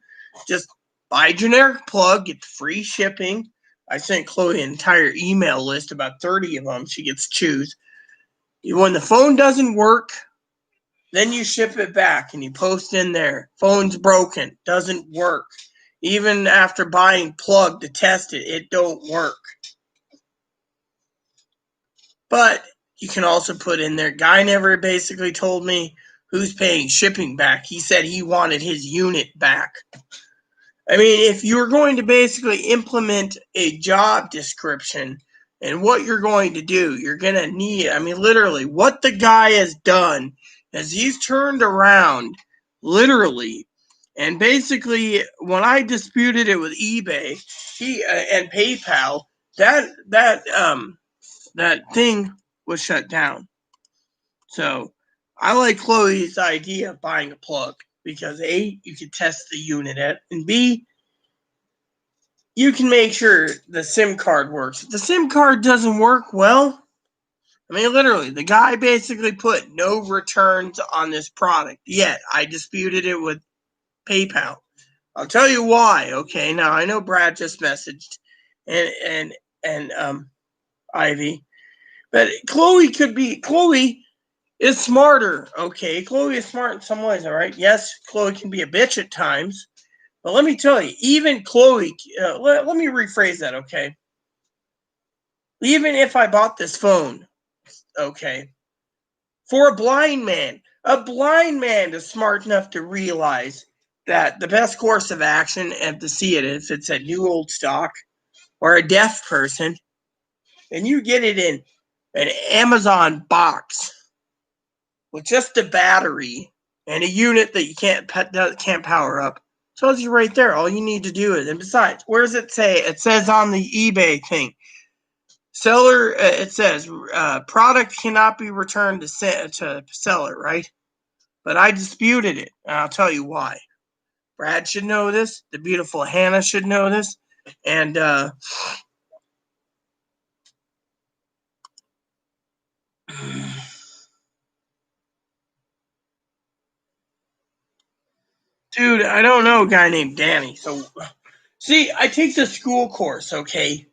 Just buy a generic plug, get the free shipping. I sent Chloe an entire email list, about 30 of them. She gets to choose. When the phone doesn't work, then you ship it back and you post in there, phone's broken, doesn't work. Even after buying plug to test it, it don't work. But you can also put in there, guy never basically told me who's paying shipping back. He said he wanted his unit back. I mean, if you're going to basically implement a job description and what you're going to do, you're going to need, I mean, literally, what the guy has done is he's turned around, literally, and basically, when I disputed it with eBay and PayPal, that thing was shut down. So I like Chloe's idea of buying a plug because A, you can test the unit at, and B, you can make sure the SIM card works. If the SIM card doesn't work, well, I mean, literally, the guy basically put no returns on this product. Yet, I disputed it with PayPal. I'll tell you why, okay? Now, I know Brad just messaged and Ivy, but Chloe is smarter, okay? Chloe is smart in some ways, all right? Yes, Chloe can be a bitch at times, but let me tell you, even Chloe, let me rephrase that, okay? Even if I bought this phone, okay, for a blind man is smart enough to realize that the best course of action and to see it if it's a new old stock or a deaf person, and you get it in an Amazon box with just a battery and a unit that you can't power up. Tells you right there. All you need to do is, and besides, where does it say? It says on the eBay thing, seller. It says product cannot be returned to seller, right? But I disputed it, and I'll tell you why. Brad should know this. The beautiful Hannah should know this, and dude, I don't know a guy named Danny. So, see, I take the school course, okay?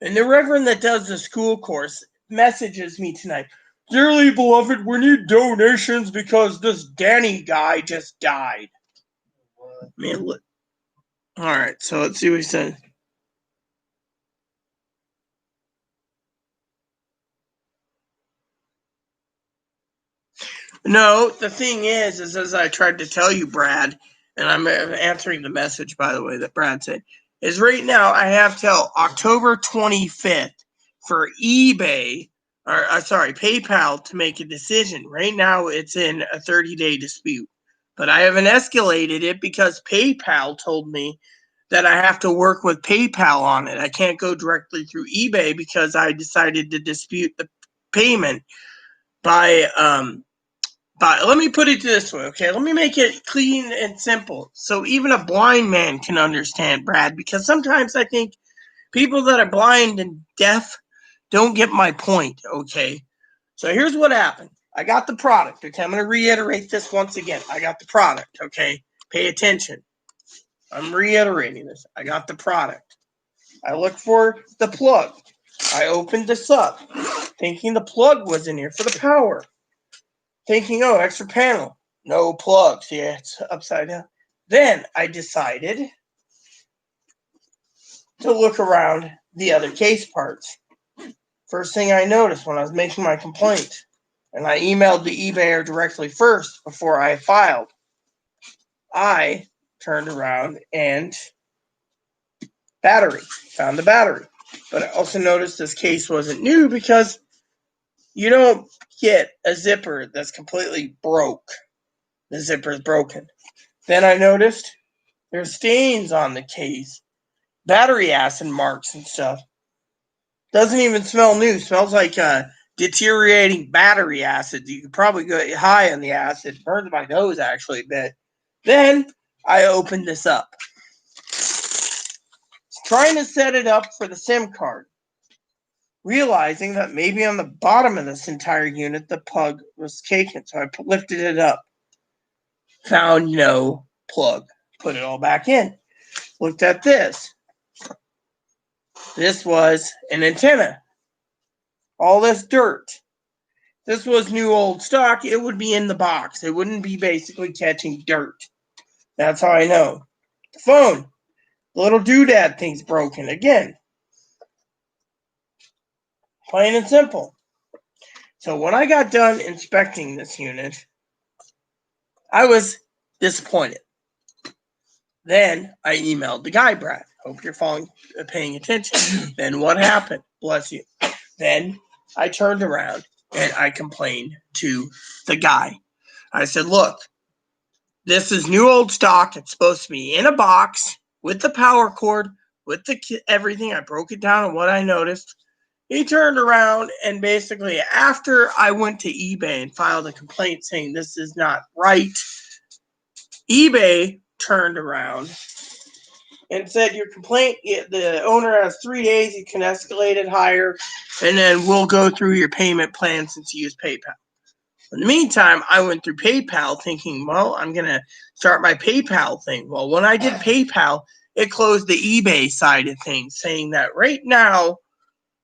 And the reverend that does the school course messages me tonight. Dearly beloved, we need donations because this Danny guy just died. Man, look. All right, so let's see what he says. No, the thing is as I tried to tell you, Brad, and I'm answering the message, by the way, that Brad said, is right now I have till October 25th for eBay, or sorry, PayPal to make a decision. Right now it's in a 30-day dispute, but I haven't escalated it because PayPal told me that I have to work with PayPal on it. I can't go directly through eBay because I decided to dispute the payment by but let me put it this way, okay? Let me make it clean and simple so even a blind man can understand, Brad, because sometimes I think people that are blind and deaf don't get my point, okay? So here's what happened. I got the product, okay? I'm going to reiterate this once again. I got the product, okay? Pay attention. I'm reiterating this. I got the product. I looked for the plug. I opened this up, thinking the plug was in here for the power. Thinking, oh, extra panel, no plugs. Yeah, it's upside down. Then I decided to look around the other case parts. First thing I noticed when I was making my complaint, and I emailed the eBayer directly first before I filed, I turned around and found the battery. But I also noticed this case wasn't new because you don't get a zipper that's completely broke. The zipper is broken. Then I noticed there's stains on the case, battery acid marks and stuff. Doesn't even smell new. Smells like deteriorating battery acid. You could probably go high on the acid. It burns my nose actually a bit. Then I opened this up. Trying to set it up for the SIM card. Realizing that maybe on the bottom of this entire unit the plug was taken. So I lifted it up. Found no plug. Put it all back in. Looked at this. This was an antenna. All this dirt. This was new old stock. It would be in the box. It wouldn't be basically catching dirt. That's how I know. The phone. The little doodad thing's broken again. Plain and simple. So when I got done inspecting this unit, I was disappointed. Then I emailed the guy, Brad. Hope you're paying attention. Then what happened? Bless you. Then I turned around and I complained to the guy. I said, look, this is new old stock. It's supposed to be in a box with the power cord, with the everything. I broke it down on what I noticed. He turned around and basically after I went to eBay and filed a complaint saying this is not right, eBay turned around and said your complaint, the owner has 3 days, you can escalate it higher, and then we'll go through your payment plan since you use PayPal. In the meantime, I went through PayPal thinking, well, I'm going to start my PayPal thing. Well, when I did PayPal, it closed the eBay side of things, saying that right now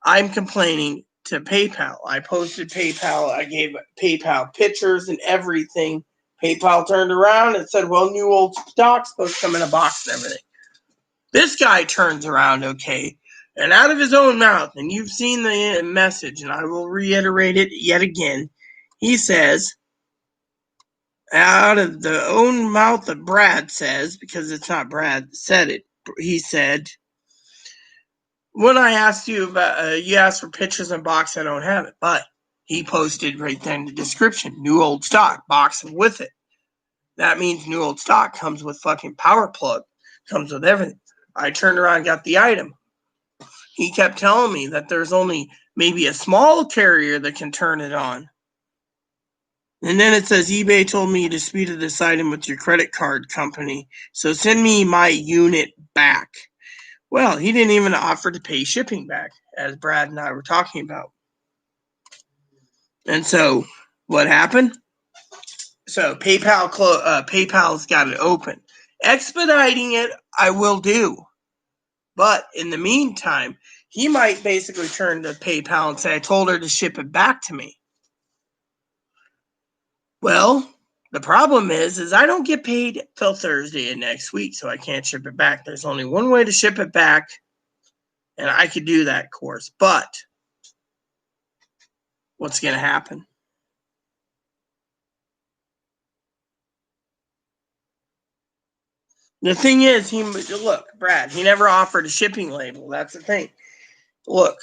I'm complaining to PayPal. I posted PayPal. I gave PayPal pictures and everything. PayPal turned around and said, well, new old stock's supposed to come in a box and everything. This guy turns around, okay, and out of his own mouth, and you've seen the message, and I will reiterate it yet again, he says, out of the own mouth of Brad says, because it's not Brad that said it, he said, when I asked you about, you asked for pictures and box, I don't have it, but he posted right there in the description, new old stock, box with it. That means new old stock comes with fucking power plug, comes with everything. I turned around and got the item. He kept telling me that there's only maybe a small carrier that can turn it on. And then it says, eBay told me you disputed this item with your credit card company, so send me my unit back. Well, he didn't even offer to pay shipping back, as Brad and I were talking about. And so, what happened? So, PayPal's got it open. Expediting it, I will do. But in the meantime, he might basically turn to PayPal and say, I told her to ship it back to me. Well, the problem is I don't get paid till Thursday of next week, so I can't ship it back. There's only one way to ship it back, and I could do that course. But what's going to happen? The thing is, look, Brad, he never offered a shipping label. That's the thing. Look,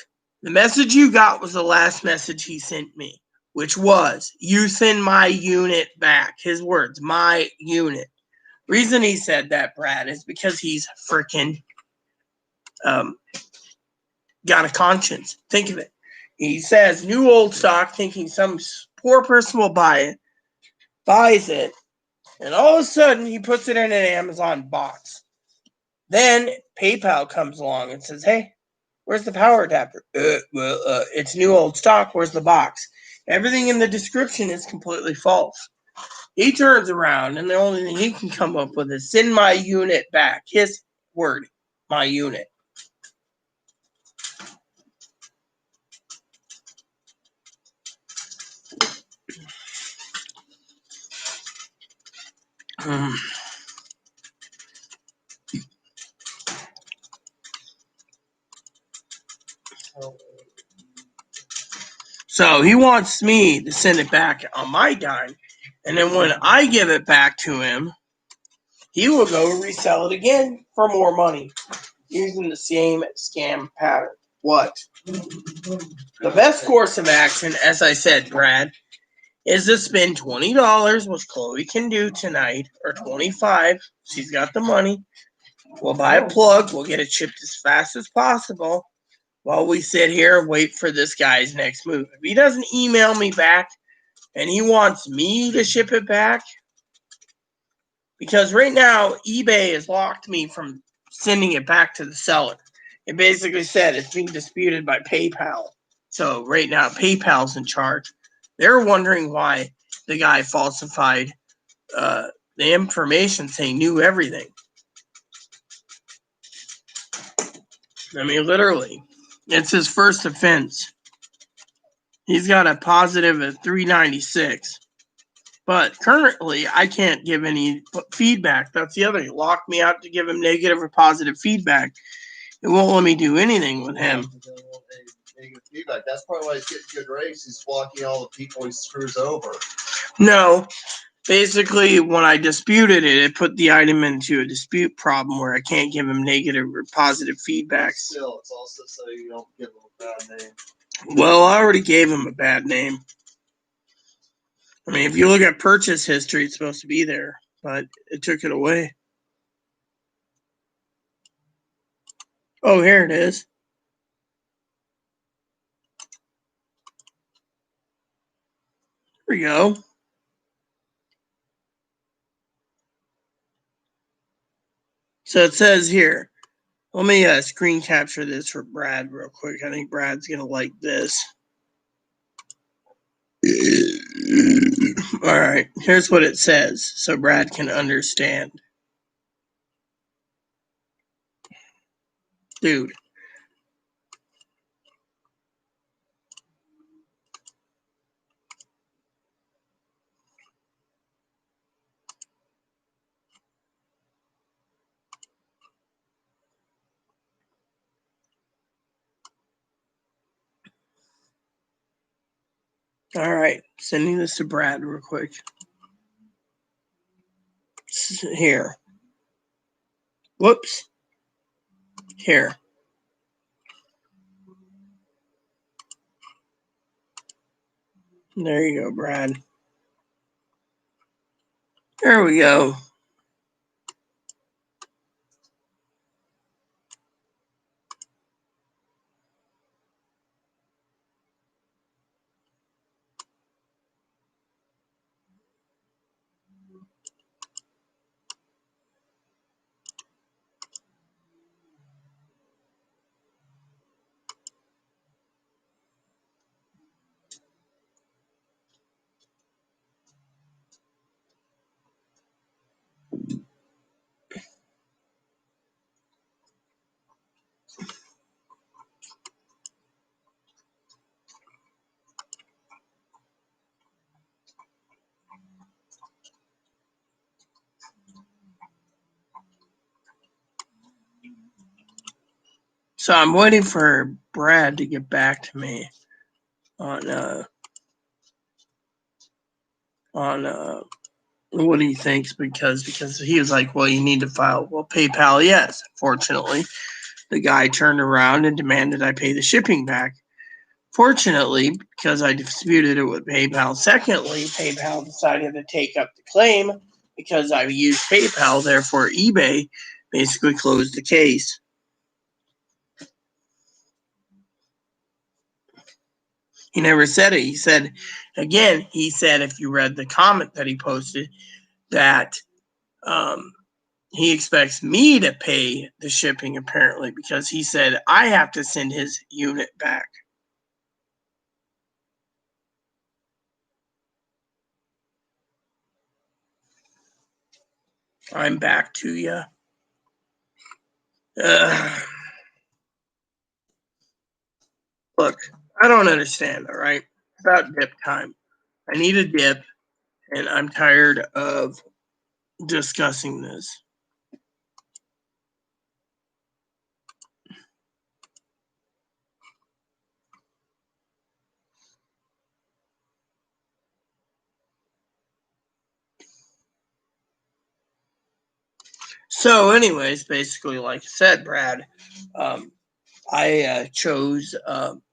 the message you got was the last message he sent me, which was, you send my unit back. His words, my unit. Reason he said that, Brad, is because he's freaking got a conscience. Think of it. He says, new old stock, thinking some poor person will buy it, buys it, and all of a sudden he puts it in an Amazon box. Then PayPal comes along and says, hey, where's the power adapter? It's new old stock. Where's the box? Everything in the description is completely false. He turns around, and the only thing he can come up with is send my unit back. His word, my unit. So he wants me to send it back on my dime, and then when I give it back to him, he will go resell it again for more money using the same scam pattern. What? The best course of action, as I said, Brad, is to spend $20, which Chloe can do tonight, or $25. She's got the money. We'll buy a plug. We'll get it shipped as fast as possible. while we sit here and wait for this guy's next move. If he doesn't email me back and he wants me to ship it back, because right now eBay has locked me from sending it back to the seller. It basically said it's being disputed by PayPal. So right now PayPal's in charge. They're wondering why the guy falsified the information saying knew everything. I mean, literally, it's his first offense. He's got a positive of 396. But currently, I can't give any feedback. That's the other thing. Lock me out to give him negative or positive feedback. It won't let me do anything with him. Negative feedback. That's probably why he's getting good rates. He's blocking all the people he screws over. No. Basically, when I disputed it, it put the item into a dispute problem where I can't give him negative or positive feedback. Still, it's also so you don't give him a bad name. Well, I already gave him a bad name. I mean, if you look at purchase history, it's supposed to be there, but it took it away. Oh, here it is. Here we go. So it says here, let me screen capture this for Brad real quick. I think Brad's going to like this. All right, here's what it says so Brad can understand. Dude. All right, sending this to Brad real quick. Here. Whoops. Here. There you go, Brad. There we go. So I'm waiting for Brad to get back to me on what he thinks because he was like, well, you need to file. Well, PayPal, yes. Fortunately, the guy turned around and demanded I pay the shipping back. Fortunately, because I disputed it with PayPal. Secondly, PayPal decided to take up the claim because I used PayPal. Therefore, eBay basically closed the case. He never said it. He said, again, if you read the comment that he posted, that he expects me to pay the shipping, apparently, because he said I have to send his unit back. I'm back to you. Look, I don't understand, all right? It's about dip time. I need a dip, and I'm tired of discussing this. So, anyways, basically, like I said, Brad, I chose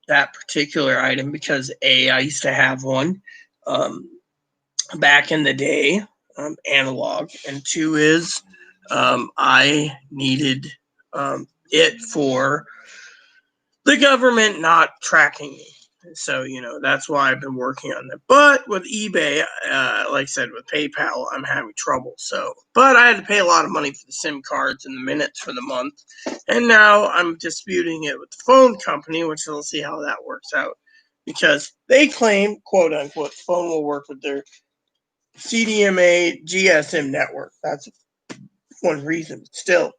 that particular item because I used to have one back in the day, analog, and two is I needed it for the government not tracking me. So, that's why I've been working on that. But with eBay, like I said, with PayPal, I'm having trouble. So, but I had to pay a lot of money for the SIM cards and the minutes for the month. And now I'm disputing it with the phone company, which we'll see how that works out. Because they claim, quote unquote, the phone will work with their CDMA GSM network. That's one reason. But still,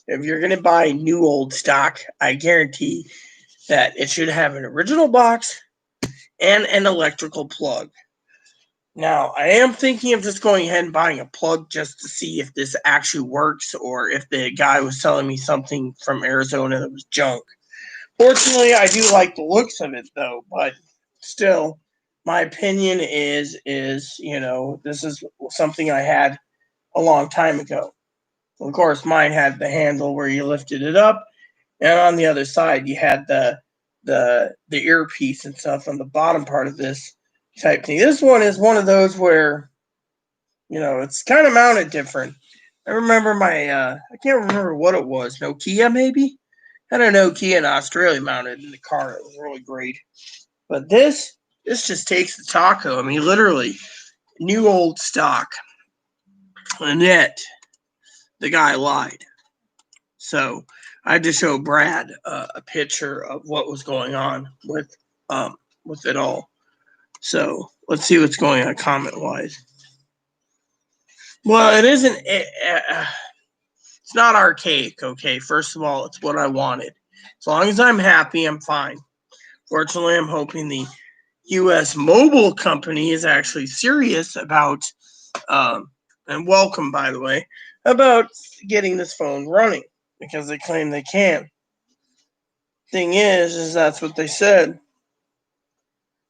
if you're going to buy new old stock, I guarantee that it should have an original box and an electrical plug. Now, I am thinking of just going ahead and buying a plug just to see if this actually works or if the guy was selling me something from Arizona that was junk. Fortunately, I do like the looks of it though, but still, my opinion is this is something I had a long time ago. Of course, mine had the handle where you lifted it up, and on the other side you had the earpiece and stuff on the bottom part of this type thing. This one is one of those where it's kind of mounted different. I remember I can't remember what it was. Nokia maybe. I don't know. Nokia in Australia mounted in the car. It was really great. But this just takes the taco. I mean, literally new old stock. And yet the guy lied. So I had to show Brad a picture of what was going on with it all. So let's see what's going on comment wise. Well, it isn't. It's not archaic. Okay, first of all, it's what I wanted. As long as I'm happy, I'm fine. Fortunately, I'm hoping the U.S. mobile company is actually serious about, and welcome, by the way, about getting this phone running because they claim they can. Thing is that's what they said.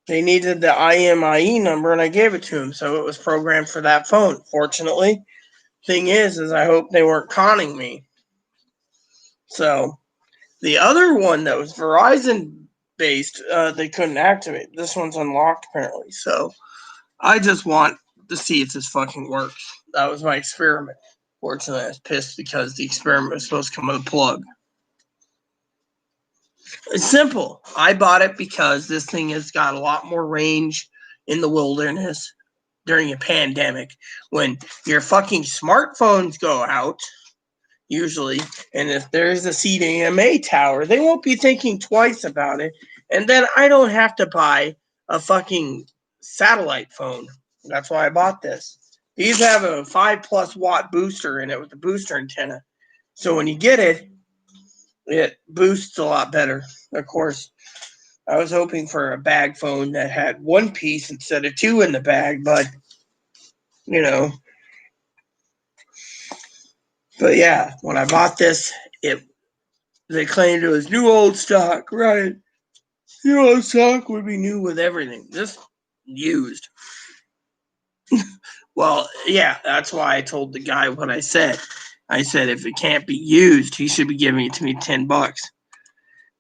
They needed the IMEI number, and I gave it to them, so it was programmed for that phone. Fortunately, thing is I hope they weren't conning me. So the other one that was Verizon based, they couldn't activate. This one's unlocked apparently. So I just want to see if this fucking works. That was my experiment. Fortunately, I was pissed because the experiment was supposed to come with a plug. It's simple. I bought it because this thing has got a lot more range in the wilderness during a pandemic when your fucking smartphones go out, usually, and if there's a CDMA tower, they won't be thinking twice about it. And then I don't have to buy a fucking satellite phone. That's why I bought this. These have a 5+ watt booster in it with a booster antenna. So when you get it, it boosts a lot better. Of course, I was hoping for a bag phone that had one piece instead of two in the bag, but But yeah, when I bought this, they claimed it was new old stock, right? New old stock would be new with everything. This used. Well, yeah, that's why I told the guy what I said. I said if it can't be used, he should be giving it to me $10.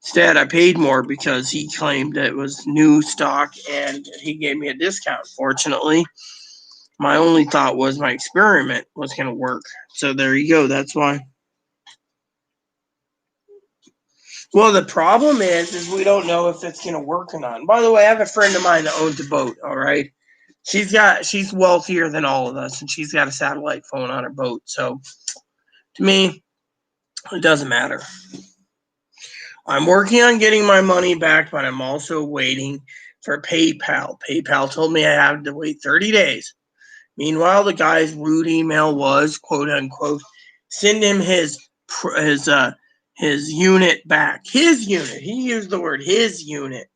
Instead, I paid more because he claimed that it was new stock and he gave me a discount. Fortunately, my only thought was my experiment was going to work. So there you go. That's why. Well, the problem is we don't know if it's going to work or not. And by the way, I have a friend of mine that owns a boat. All right, she's wealthier than all of us, and she's got a satellite phone on her boat. So to me, it doesn't matter. I'm working on getting my money back, but I'm also waiting for PayPal. PayPal told me I have to wait 30 days. Meanwhile, the guy's rude email was, quote unquote, send him his unit back. His unit. He used the word his unit.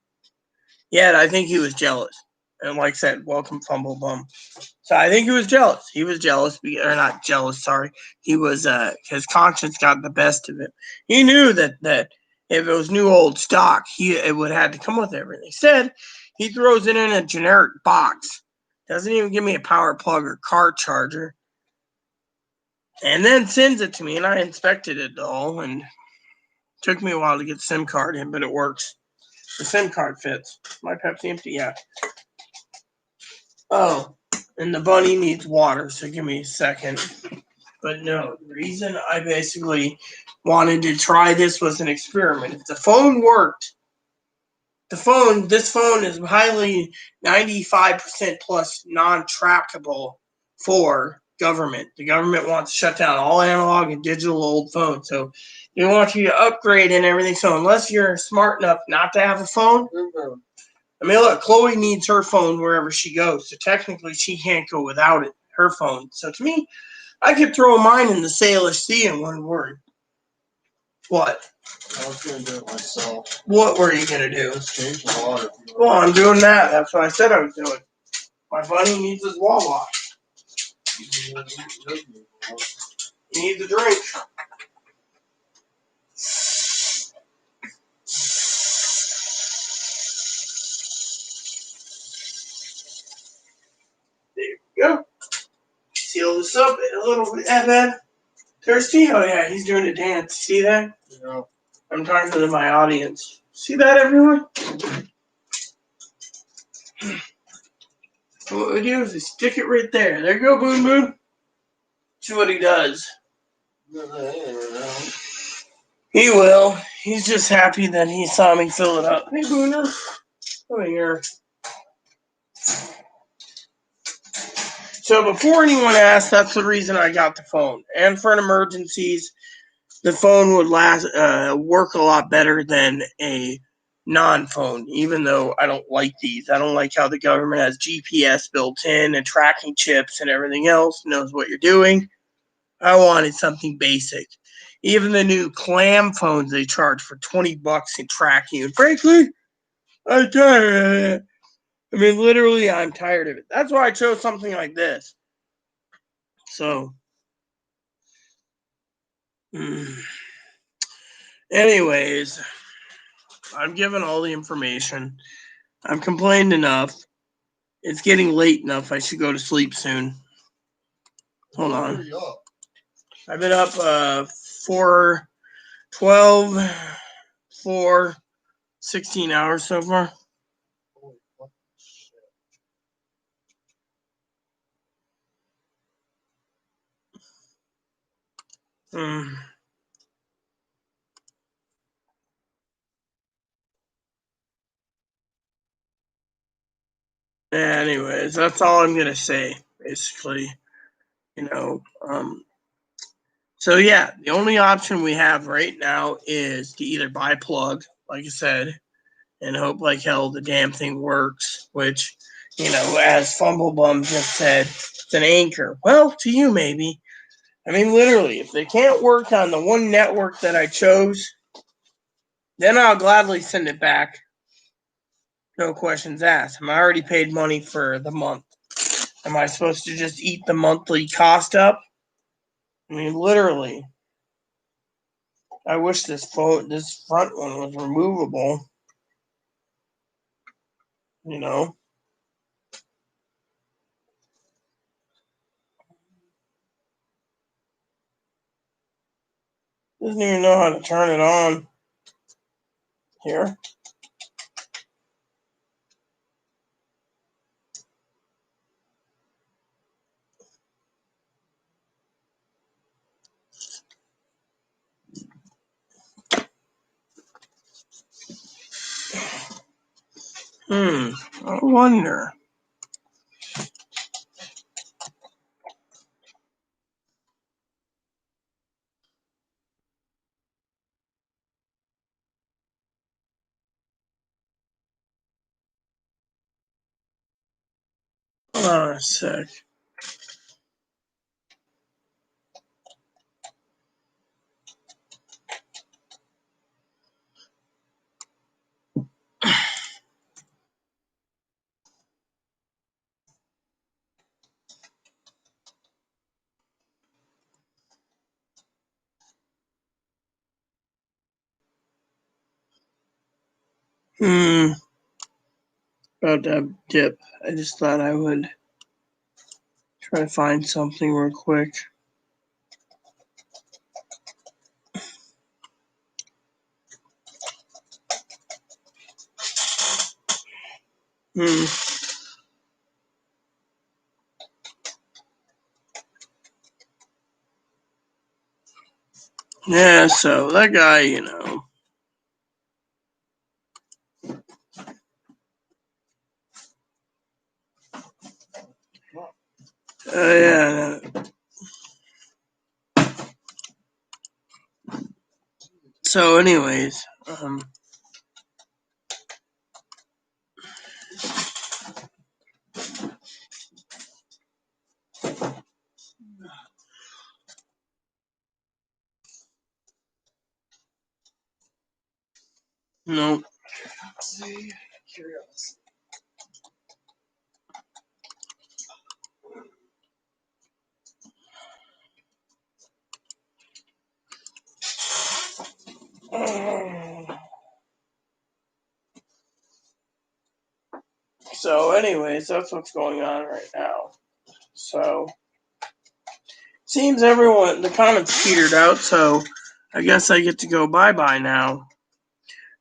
Yet I think he was jealous. And like I said, welcome Fumble Bum. So I think he was jealous. He was jealous, or not jealous, sorry. He was, his conscience got the best of him. He knew that if it was new old stock, it would have to come with everything. Instead, he throws it in a generic box. Doesn't even give me a power plug or car charger. And then sends it to me, and I inspected it all, and it took me a while to get the SIM card in, but it works. The SIM card fits. My Pepsi empty? Yeah. Oh, and the bunny needs water, so give me a second. But no, the reason I basically wanted to try this was an experiment. If the phone worked, this phone is highly 95% plus non-trackable for government. The government wants to shut down all analog and digital old phones. So they want you to upgrade and everything. So unless you're smart enough not to have a phone, I mean, look, Chloe needs her phone wherever she goes. So technically she can't go without it, her phone. So to me, I could throw mine in the Salish Sea in one word. What? I was going to do it myself. What were you going to do? Just change the water. Well, I'm doing that. That's what I said I was doing. My buddy needs his Wawa. He needs a drink. There you go. Seal this up a little bit. Evan. Thirsty? Oh, yeah, he's doing a dance. See that? Yeah. I'm talking to my audience. See that, everyone? What we do is stick it right there. There you go, Boon Boon. See what he does. He will. He's just happy that he saw me fill it up. Hey, Booner. Come here. So before anyone asks, that's the reason I got the phone. And for emergencies, the phone would work a lot better than a non-phone, even though I don't like these. I don't like how the government has GPS built in and tracking chips and everything else, knows what you're doing. I wanted something basic. Even the new clam phones they charge for $20 and track you. And frankly, I'm tired of it. I mean, literally, I'm tired of it. That's why I chose something like this. So, anyways, I've given all the information. I've complained enough. It's getting late enough. I should go to sleep soon. Hold on. I've been up 4:12, 16 hours so far. Anyways, that's all I'm gonna say. Basically, you know. So yeah, the only option we have right now is to either buy a plug, like I said, and hope like hell the damn thing works. Which, as Fumblebum just said, it's an anchor. Well, to you maybe. I mean, literally, if they can't work on the one network that I chose, then I'll gladly send it back. No questions asked. I already paid money for the month. Am I supposed to just eat the monthly cost up? I mean, literally. I wish this front one was removable. Doesn't even know how to turn it on. Here. I wonder. Hold on a sec. About that dip. I just thought I would try to find something real quick. Yeah, so that guy, you know. Yeah. So, anyways, no. See, curiosity. So, anyways, that's what's going on right now. So, seems everyone, the comments petered out, so I guess I get to go bye-bye now.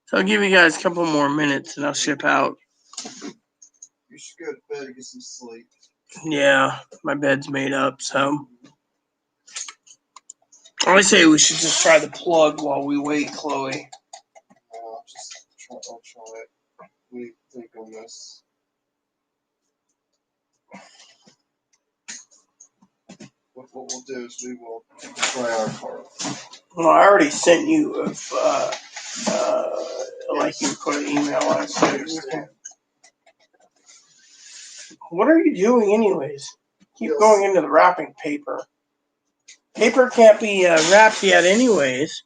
So I'll give you guys a couple more minutes and I'll ship out. You should go to bed and get some sleep. Yeah, my bed's made up, so. I say we should just try the plug while we wait, Chloe. I'll try it. We think on this. What we'll do is we will try our part. Well, I already sent you like you put an email on it. So what are you doing anyways? Keep going into the wrapping paper. Paper can't be wrapped yet anyways.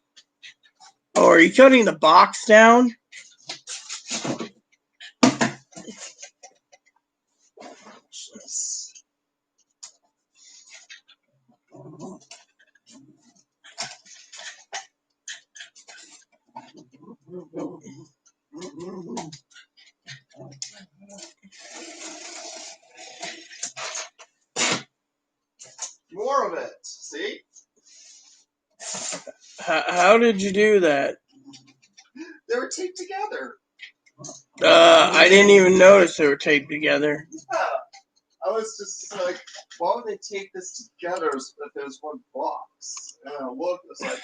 Oh, are you cutting the box down? More of it. See? How did you do that? They were taped together. I didn't even notice they were taped together. Yeah. I was just like, why would they tape this together if there's one box? And I looked, I was like,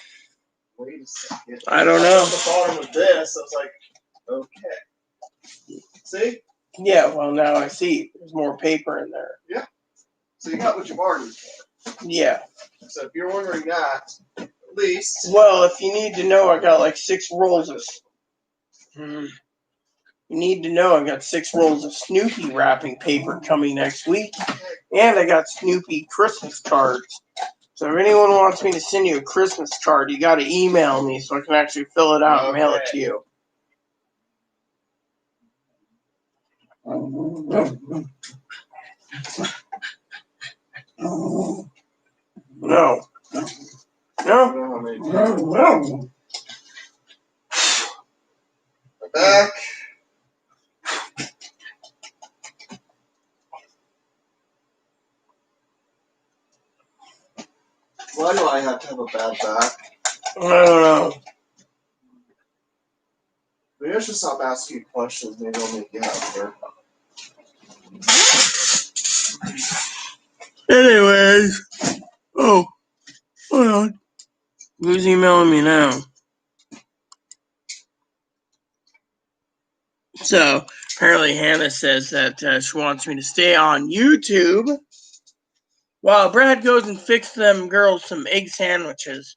wait a second. I don't know. At the bottom of this, I was like, okay. See? Yeah, well, now I see. There's more paper in there. Yeah. So you got what you bargained for. Yeah. So if you're wondering that, at least. Well, if you need to know, I got like 6 rolls of. You need to know I got 6 rolls of Snoopy wrapping paper coming next week, and I got Snoopy Christmas cards. So if anyone wants me to send you a Christmas card, you got to email me so I can actually fill it out and mail it to you. No. No. No. Back. Why do I have to have a bad back? I don't know. Maybe I should stop asking questions. Maybe I'll make you happier. Anyways. Oh. Hold on. Who's emailing me now? So, apparently Hannah says that she wants me to stay on YouTube while Brad goes and fixes them girls some egg sandwiches.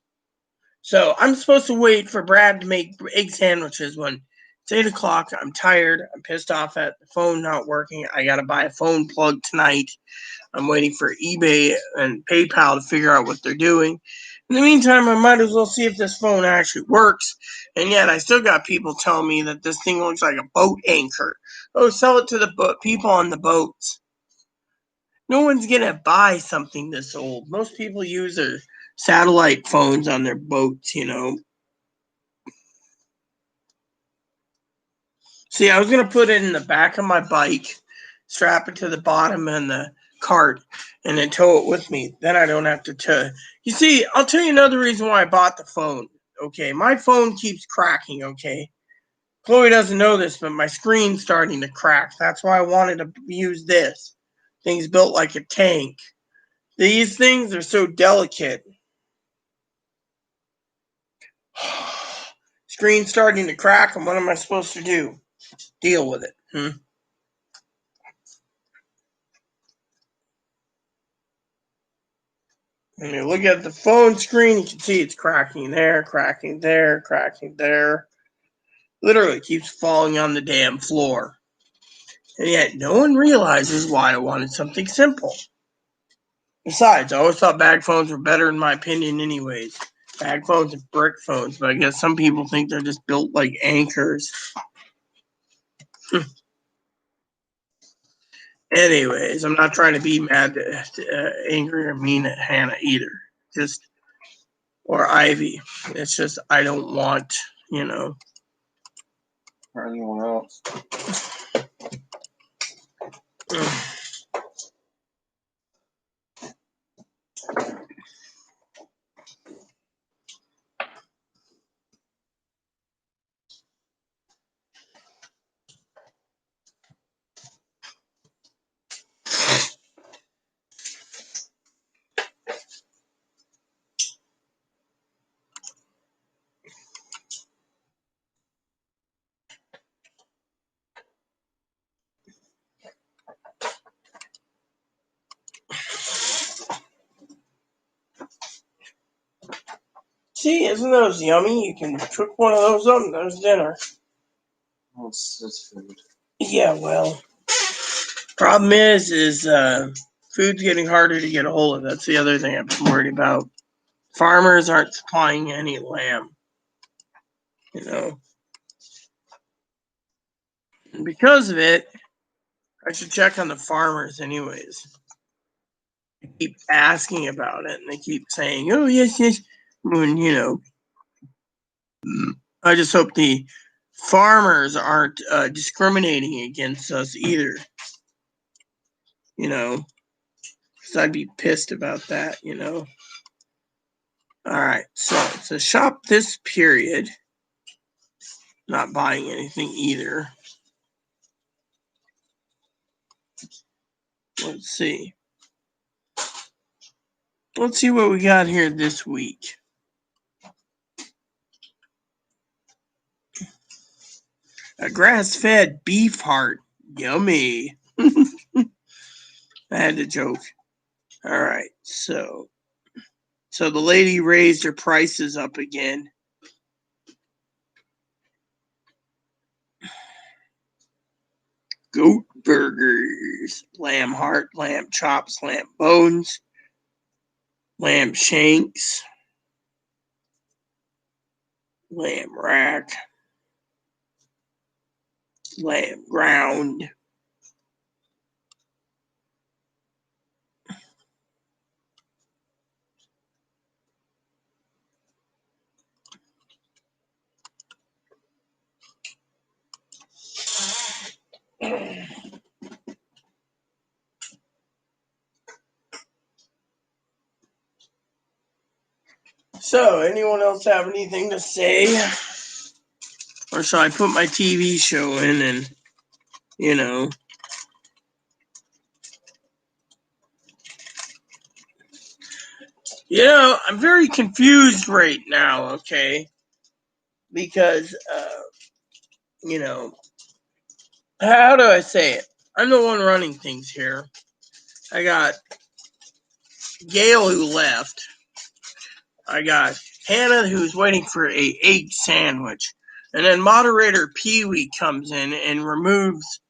So, I'm supposed to wait for Brad to make egg sandwiches when it's 8 o'clock. I'm tired. I'm pissed off at the phone not working. I got to buy a phone plug tonight. I'm waiting for eBay and PayPal to figure out what they're doing. In the meantime, I might as well see if this phone actually works. And yet, I still got people telling me that this thing looks like a boat anchor. Oh, sell it to the people on the boats. No one's going to buy something this old. Most people use their satellite phones on their boats, you know. See, I was going to put it in the back of my bike, strap it to the bottom and the cart, and then tow it with me. Then I don't have to tow. You see, I'll tell you another reason why I bought the phone. Okay, my phone keeps cracking, okay? Chloe doesn't know this, but my screen's starting to crack. That's why I wanted to use this. Thing's built like a tank. These things are so delicate. Screen's starting to crack, and what am I supposed to do? Deal with it. When you look at the phone screen, you can see it's cracking there, cracking there, cracking there. Literally keeps falling on the damn floor. And yet no one realizes why I wanted something simple. Besides, I always thought bag phones were better in my opinion anyways. Bag phones and brick phones, but I guess some people think they're just built like anchors. Anyways, I'm not trying to be mad, angry, or mean at Hannah either. Or Ivy. It's just I don't want, Or anyone else. See, isn't those yummy? You can cook one of those up and there's dinner. Well, it's food. Yeah, well, problem is food's getting harder to get a hold of. That's the other thing I'm worried about. Farmers aren't supplying any lamb, And because of it, I should check on the farmers anyways. I keep asking about it, and they keep saying, "Oh, yes, yes." When I just hope the farmers aren't discriminating against us either. Because I'd be pissed about that. All right, so shop this period. Not buying anything either. Let's see. Let's see what we got here this week. A grass-fed beef heart. Yummy. I had to joke. All right, so the lady raised her prices up again. Goat burgers, lamb heart, lamb chops, lamb bones, lamb shanks, lamb rack, lamb ground. So, anyone else have anything to say? Or shall I put my TV show in and, I'm very confused right now, okay? Because, how do I say it? I'm the one running things here. I got Gail who left. I got Hannah who's waiting for a egg sandwich. And then moderator Pee-wee comes in and removes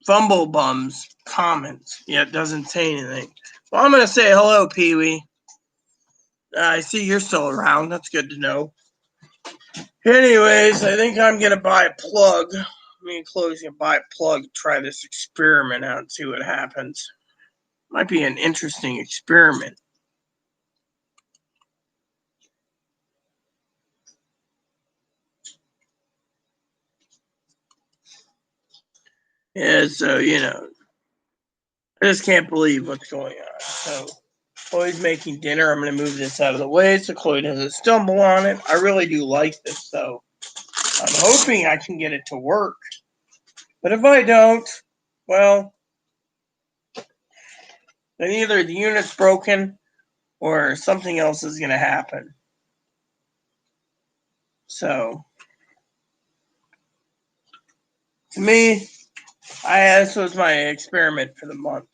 Fumblebum's comments. Yet doesn't say anything. Well, I'm going to say hello, Pee-wee. I see you're still around. That's good to know. Anyways, I think I'm going to buy a plug. Me and Chloe's going to buy a plug, try this experiment out and see what happens. Might be an interesting experiment. Yeah, so, I just can't believe what's going on. So, Chloe's making dinner. I'm going to move this out of the way so Chloe doesn't stumble on it. I really do like this, though. I'm hoping I can get it to work. But if I don't, well, then either the unit's broken or something else is going to happen. So, to me, this was my experiment for the month.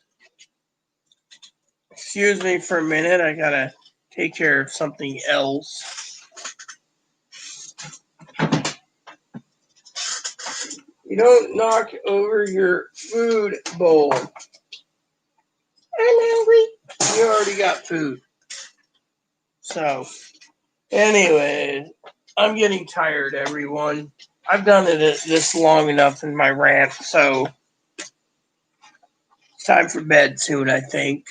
Excuse me for a minute. I gotta take care of something else. You don't knock over your food bowl. I'm hungry. You already got food. So, anyways, I'm getting tired, everyone. I've done it this long enough in my rant, so it's time for bed soon, I think.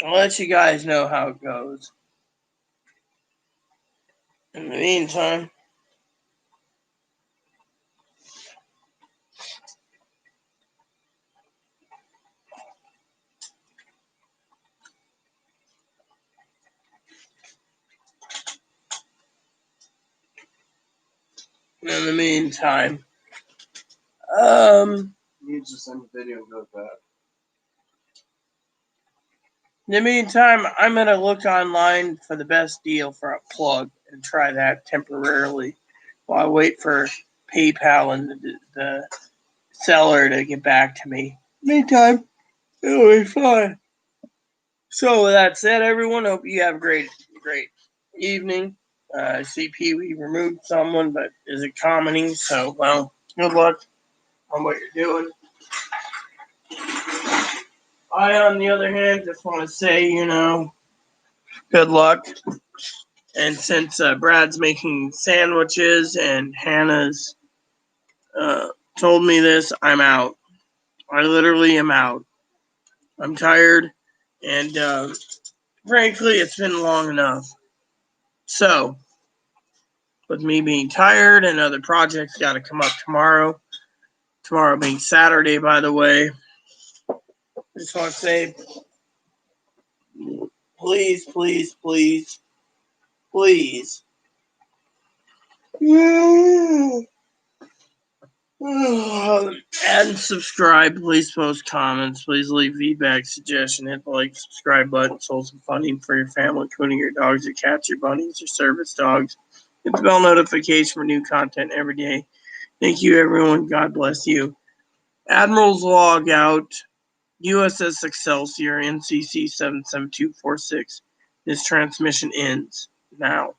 I'll let you guys know how it goes. In the meantime, You just send a video and go with that. in the meantime, I'm gonna look online for the best deal for a plug and try that temporarily while I wait for PayPal and the seller to get back to me. Meantime, it'll be fine. So with that said, everyone, hope you have a great evening. I see Pee Wee removed someone, but is it commenting? So, well, good luck on what you're doing. I, on the other hand, just want to say, good luck. And since Brad's making sandwiches and Hannah's told me this, I'm out. I literally am out. I'm tired, and frankly, it's been long enough. So, with me being tired and other projects got to come up tomorrow being Saturday, by the way, I just want to say, please, please, please, please, add and subscribe. Please post comments. Please leave feedback, suggestion. Hit the like, subscribe button. Sold some funding for your family, including your dogs, your cats, your bunnies, your service dogs. Hit the bell notification for new content every day. Thank you, everyone. God bless you. Admiral's log out. USS Excelsior, NCC 77246. This transmission ends now.